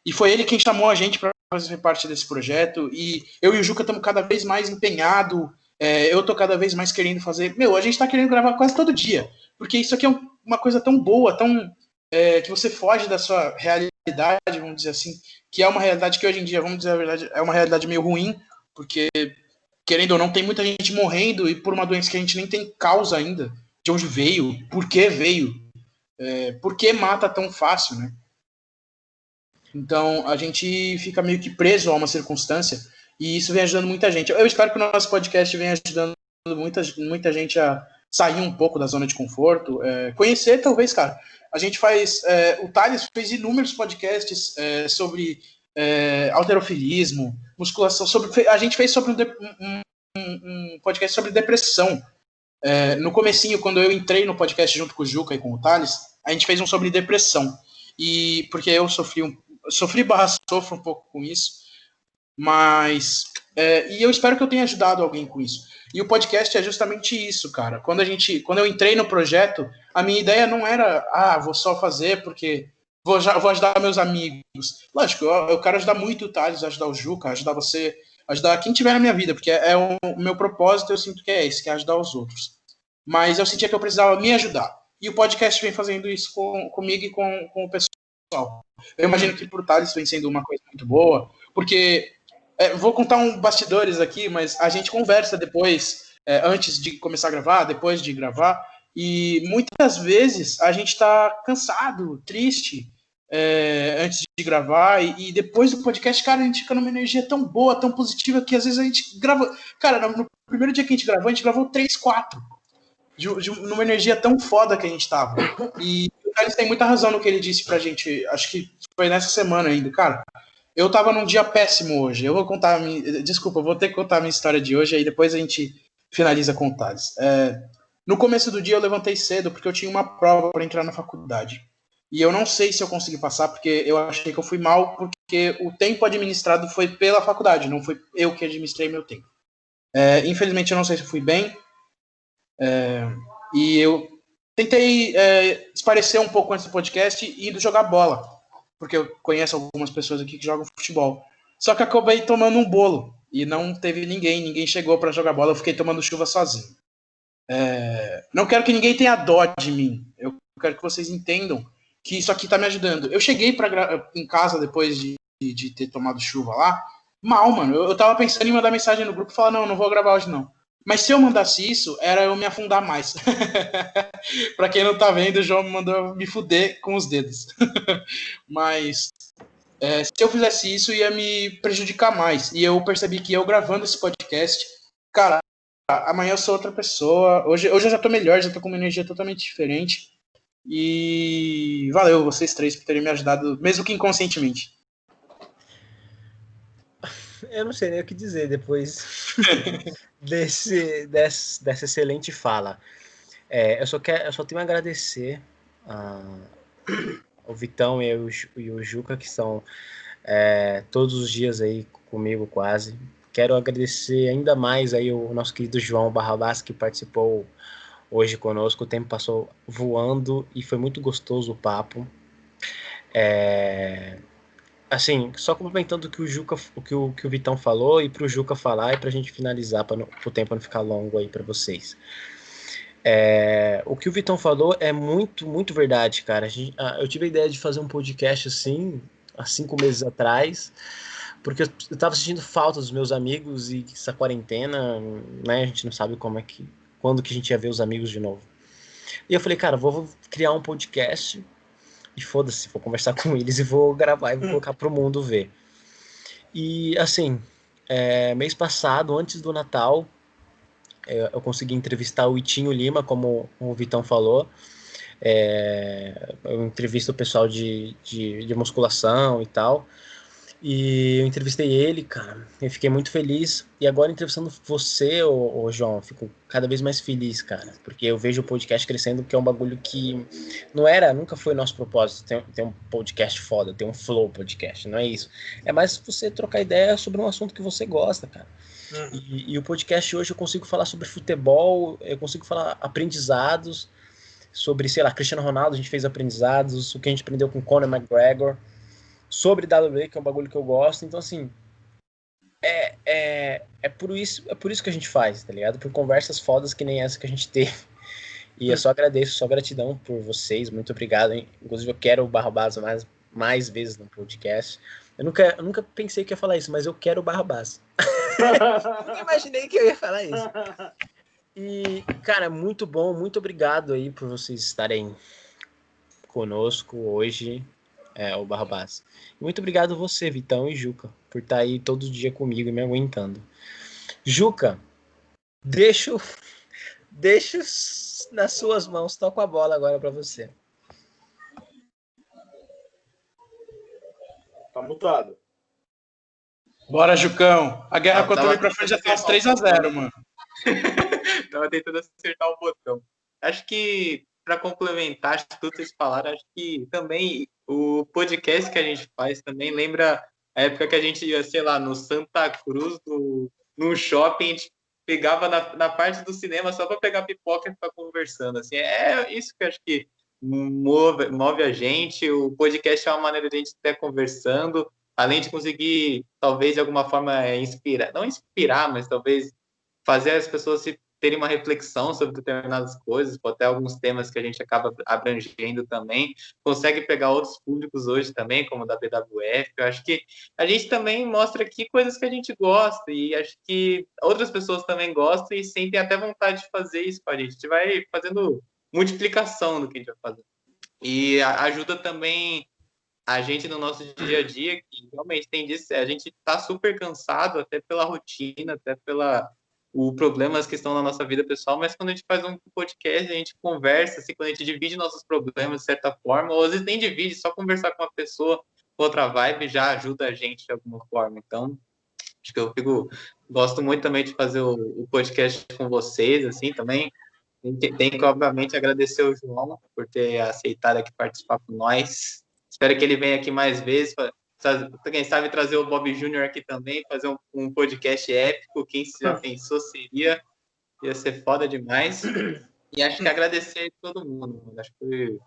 E foi ele quem chamou a gente para fazer parte desse projeto. E eu e o Juca estamos cada vez mais empenhados. Eu estou cada vez mais querendo fazer. A gente está querendo gravar quase todo dia. Porque isso aqui é uma coisa tão boa, que você foge da sua realidade, vamos dizer assim, que é uma realidade que hoje em dia, vamos dizer a verdade, é uma realidade meio ruim, porque, querendo ou não, tem muita gente morrendo e por uma doença que a gente nem tem causa ainda, de onde veio, por que veio, por que mata tão fácil, né? Então, a gente fica meio que preso a uma circunstância e isso vem ajudando muita gente. Eu espero que o nosso podcast venha ajudando muita gente a sair um pouco da zona de conforto, conhecer talvez, cara. A gente faz, o Thales fez inúmeros podcasts sobre halterofilismo, musculação, a gente fez sobre um podcast sobre depressão. No comecinho, quando eu entrei no podcast junto com o Juca e com o Thales, a gente fez um sobre depressão. E porque eu sofro um pouco com isso, mas e eu espero que eu tenha ajudado alguém com isso. E o podcast é justamente isso, cara. Quando eu entrei no projeto, a minha ideia não era, vou só fazer porque vou ajudar meus amigos. Lógico, eu quero ajudar muito o Thales, ajudar o Juca, ajudar você, ajudar quem tiver na minha vida, porque o meu propósito, eu sinto que é esse, que é ajudar os outros. Mas eu sentia que eu precisava me ajudar. E o podcast vem fazendo isso comigo e com o pessoal. Eu imagino que por Thales vem sendo uma coisa muito boa, porque vou contar um bastidores aqui, mas a gente conversa depois, antes de começar a gravar, depois de gravar, e muitas vezes a gente tá cansado, triste, antes de gravar, e depois do podcast, cara, a gente fica numa energia tão boa, tão positiva, que às vezes a gente grava... Cara, no primeiro dia que a gente gravou 3, 4, numa energia tão foda que a gente tava. E o Thales tem muita razão no que ele disse pra gente, acho que foi nessa semana ainda, cara. Eu tava num dia péssimo hoje. Eu vou contar Desculpa, eu vou ter que contar a minha história de hoje, aí depois a gente finaliza com o Thales. No começo do dia eu levantei cedo porque eu tinha uma prova para entrar na faculdade. E eu não sei se eu consegui passar, porque eu achei que eu fui mal, porque o tempo administrado foi pela faculdade, não foi eu que administrei meu tempo. Infelizmente, eu não sei se eu fui bem. E eu tentei esparecer um pouco antes do podcast e indo jogar bola, porque eu conheço algumas pessoas aqui que jogam futebol. Só que acabei tomando um bolo e não teve ninguém chegou para jogar bola, eu fiquei tomando chuva sozinho. Não quero que ninguém tenha dó de mim, eu quero que vocês entendam que isso aqui tá me ajudando. Eu cheguei em casa depois de ter tomado chuva lá, mal, mano. Eu tava pensando em mandar mensagem no grupo e falar, não vou gravar hoje não. Mas se eu mandasse isso, era eu me afundar mais. Pra quem não tá vendo, o João me mandou me fuder com os dedos. Mas se eu fizesse isso, ia me prejudicar mais. E eu percebi que eu gravando esse podcast, cara, amanhã eu sou outra pessoa. Hoje eu já tô melhor, já tô com uma energia totalmente diferente. E valeu vocês três por terem me ajudado, mesmo que inconscientemente. Eu não sei nem o que dizer depois dessa excelente fala. Eu só tenho a agradecer ao Vitão e o Juca, que são todos os dias aí comigo quase. Quero agradecer ainda mais aí o nosso querido João Barrabás, que participou hoje conosco. O tempo passou voando e foi muito gostoso o papo. Assim, só complementando o que o Vitão falou e pro Juca falar e pra gente finalizar, pro tempo não ficar longo aí pra vocês. O que o Vitão falou é muito, muito verdade, cara. Eu tive a ideia de fazer um podcast assim, há 5 meses atrás, porque eu tava sentindo falta dos meus amigos e essa quarentena, né, a gente não sabe quando que a gente ia ver os amigos de novo. E eu falei, cara, vou criar um podcast e foda-se, vou conversar com eles e vou gravar e vou colocar pro mundo ver. E assim, mês passado, antes do Natal, eu consegui entrevistar o Itinho Lima, como o Vitão falou. Eu entrevisto o pessoal de musculação e tal. E eu entrevistei ele, cara. Eu fiquei muito feliz. E agora, entrevistando você, ô João, eu fico cada vez mais feliz, cara. Porque eu vejo o podcast crescendo, que é um bagulho que nunca foi nosso propósito. Ter um podcast foda, ter um flow podcast. Não é isso. É mais você trocar ideia sobre um assunto que você gosta, cara. E o podcast hoje eu consigo falar sobre futebol, eu consigo falar aprendizados, sobre, sei lá, Cristiano Ronaldo, a gente fez aprendizados, o que a gente aprendeu com Conor McGregor, sobre WWE, que é um bagulho que eu gosto. Então, assim, é por isso que a gente faz, tá ligado? Por conversas fodas que nem essa que a gente teve. E eu só agradeço, só gratidão por vocês, muito obrigado, hein? Inclusive eu quero o Barrabás mais vezes no podcast. Eu nunca pensei que ia falar isso, mas eu quero o Barrabás. Nunca imaginei que eu ia falar isso. E, cara, muito bom, muito obrigado aí por vocês estarem conosco hoje, o Barrabás. Muito obrigado você, Vitão e Juca, por estar aí todo dia comigo e me aguentando. Juca, deixo nas suas mãos, toco a bola agora para você. Tá mutado. Bora, Jucão. A guerra contra o microfone já tá uns 3-0, mano. Tava tentando acertar o botão. Acho que, para complementar tudo que vocês falaram, acho que também o podcast que a gente faz também lembra a época que a gente ia, sei lá, no Santa Cruz, no shopping, a gente pegava na parte do cinema só para pegar pipoca e ficar conversando. Assim, é isso que eu acho que move a gente. O podcast é uma maneira de a gente estar conversando, além de conseguir, talvez, de alguma forma, não inspirar, mas talvez fazer as pessoas terem uma reflexão sobre determinadas coisas, ou até alguns temas que a gente acaba abrangendo também, consegue pegar outros públicos hoje também, como o da BWF. Eu acho que a gente também mostra aqui coisas que a gente gosta, e acho que outras pessoas também gostam e sentem até vontade de fazer isso com a gente. A gente vai fazendo multiplicação do que a gente vai fazer. E ajuda também a gente no nosso dia a dia, que realmente tem disso, a gente está super cansado, até pela rotina, até os problemas que estão na nossa vida pessoal, mas quando a gente faz um podcast, a gente conversa, assim, quando a gente divide nossos problemas de certa forma, ou às vezes nem divide, só conversar com uma pessoa com outra vibe já ajuda a gente de alguma forma. Então, acho que gosto muito também de fazer o podcast com vocês, assim, também. Tem que, obviamente, agradecer o João por ter aceitado aqui participar com nós. Espero que ele venha aqui mais vezes. Quem sabe trazer o Bob Júnior aqui também, fazer um podcast épico. Quem já pensou ia ser foda demais. E acho que agradecer a todo mundo. Mano. Acho que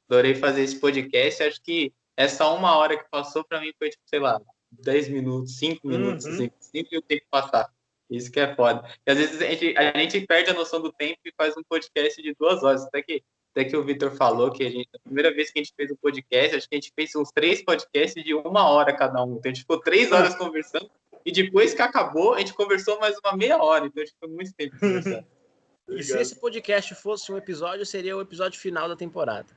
adorei fazer esse podcast. Acho que essa 1 hora que passou para mim foi, tipo, sei lá, 10 minutos, 5 minutos, assim, sempre o tempo passar. Isso que é foda. E às vezes a gente perde a noção do tempo e faz um podcast de 2 horas. Até que o Vitor falou que a primeira vez que a gente fez um podcast, acho que a gente fez uns 3 podcasts de 1 hora cada um. Então a gente ficou 3 horas conversando e depois que acabou, a gente conversou mais uma meia hora. Então a gente ficou muito tempo conversando. E se esse podcast fosse um episódio, seria o episódio final da temporada.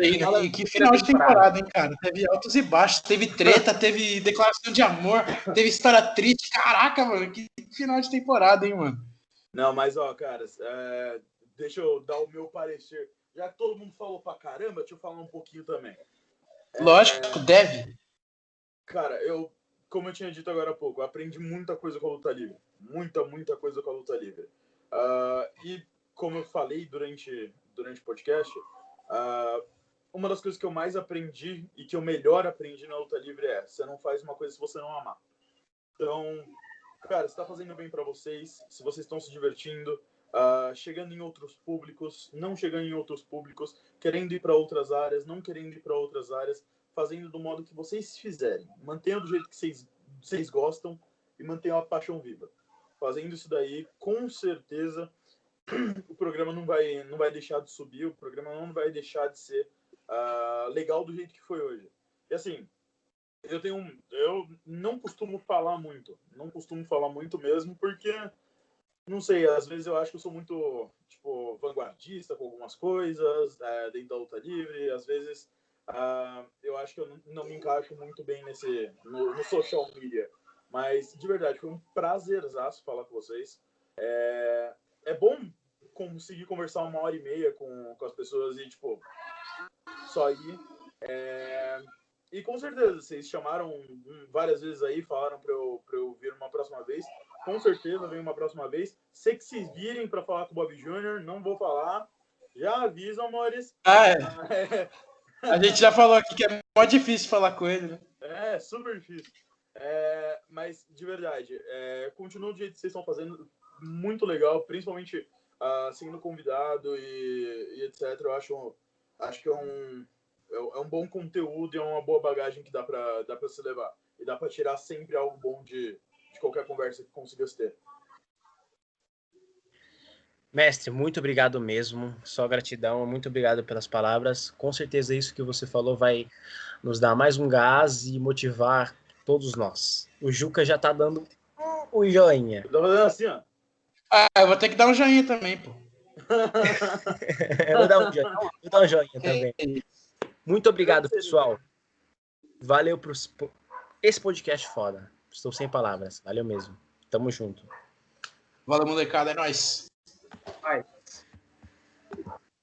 E que final de temporada, hein, cara? Teve altos e baixos, teve treta, teve declaração de amor, teve história triste. Caraca, mano, que final de temporada, hein, mano? Não, mas, ó, cara, deixa eu dar o meu parecer. Já que todo mundo falou pra caramba, deixa eu falar um pouquinho também. Lógico, deve. Cara, como eu tinha dito agora há pouco, eu aprendi muita coisa com a luta livre. Muita coisa com a luta livre. E como eu falei durante o podcast, uma das coisas que eu mais aprendi e que eu melhor aprendi na luta livre é: você não faz uma coisa se você não amar. Então, cara, se tá fazendo bem pra vocês, se vocês estão se divertindo, chegando em outros públicos, não chegando em outros públicos, querendo ir para outras áreas, não querendo ir para outras áreas, fazendo do modo que vocês fizerem. Mantenham do jeito que vocês gostam e mantenham a paixão viva. Fazendo isso daí, com certeza, o programa não vai deixar de subir, o programa não vai deixar de ser legal do jeito que foi hoje. E assim, eu não costumo falar muito mesmo, porque, não sei, às vezes eu acho que eu sou muito, tipo, vanguardista com algumas coisas, dentro da luta livre, às vezes eu acho que eu não me encaixo muito bem no social media. Mas, de verdade, foi um prazerzaço falar com vocês. É bom conseguir conversar 1h30 com as pessoas e, tipo, só ir. E com certeza, vocês chamaram várias vezes aí, falaram pra eu vir uma próxima vez. Com certeza vem uma próxima vez. Se vocês virem pra falar com o Bob Júnior, não vou falar. Já aviso, amores. A gente já falou aqui que é muito difícil falar com ele, né? Super difícil. Mas, de verdade, continua do jeito que vocês estão fazendo. Muito legal, principalmente sendo convidado e etc. Eu acho que é um bom conteúdo e é uma boa bagagem que dá pra se levar. E dá pra tirar sempre algo bom de qualquer conversa que consiga se ter. Mestre, muito obrigado mesmo. Só gratidão, muito obrigado pelas palavras. Com certeza isso que você falou vai nos dar mais um gás e motivar todos nós. O Juca já tá dando um joinha. Eu tô fazendo assim, ó. Eu vou ter que dar um joinha também, pô. Eu vou dar um joinha também. Muito obrigado, pessoal. Valeu por esse podcast foda. Estou sem palavras. Valeu mesmo. Tamo junto. Valeu, molecada. É nóis. Vai.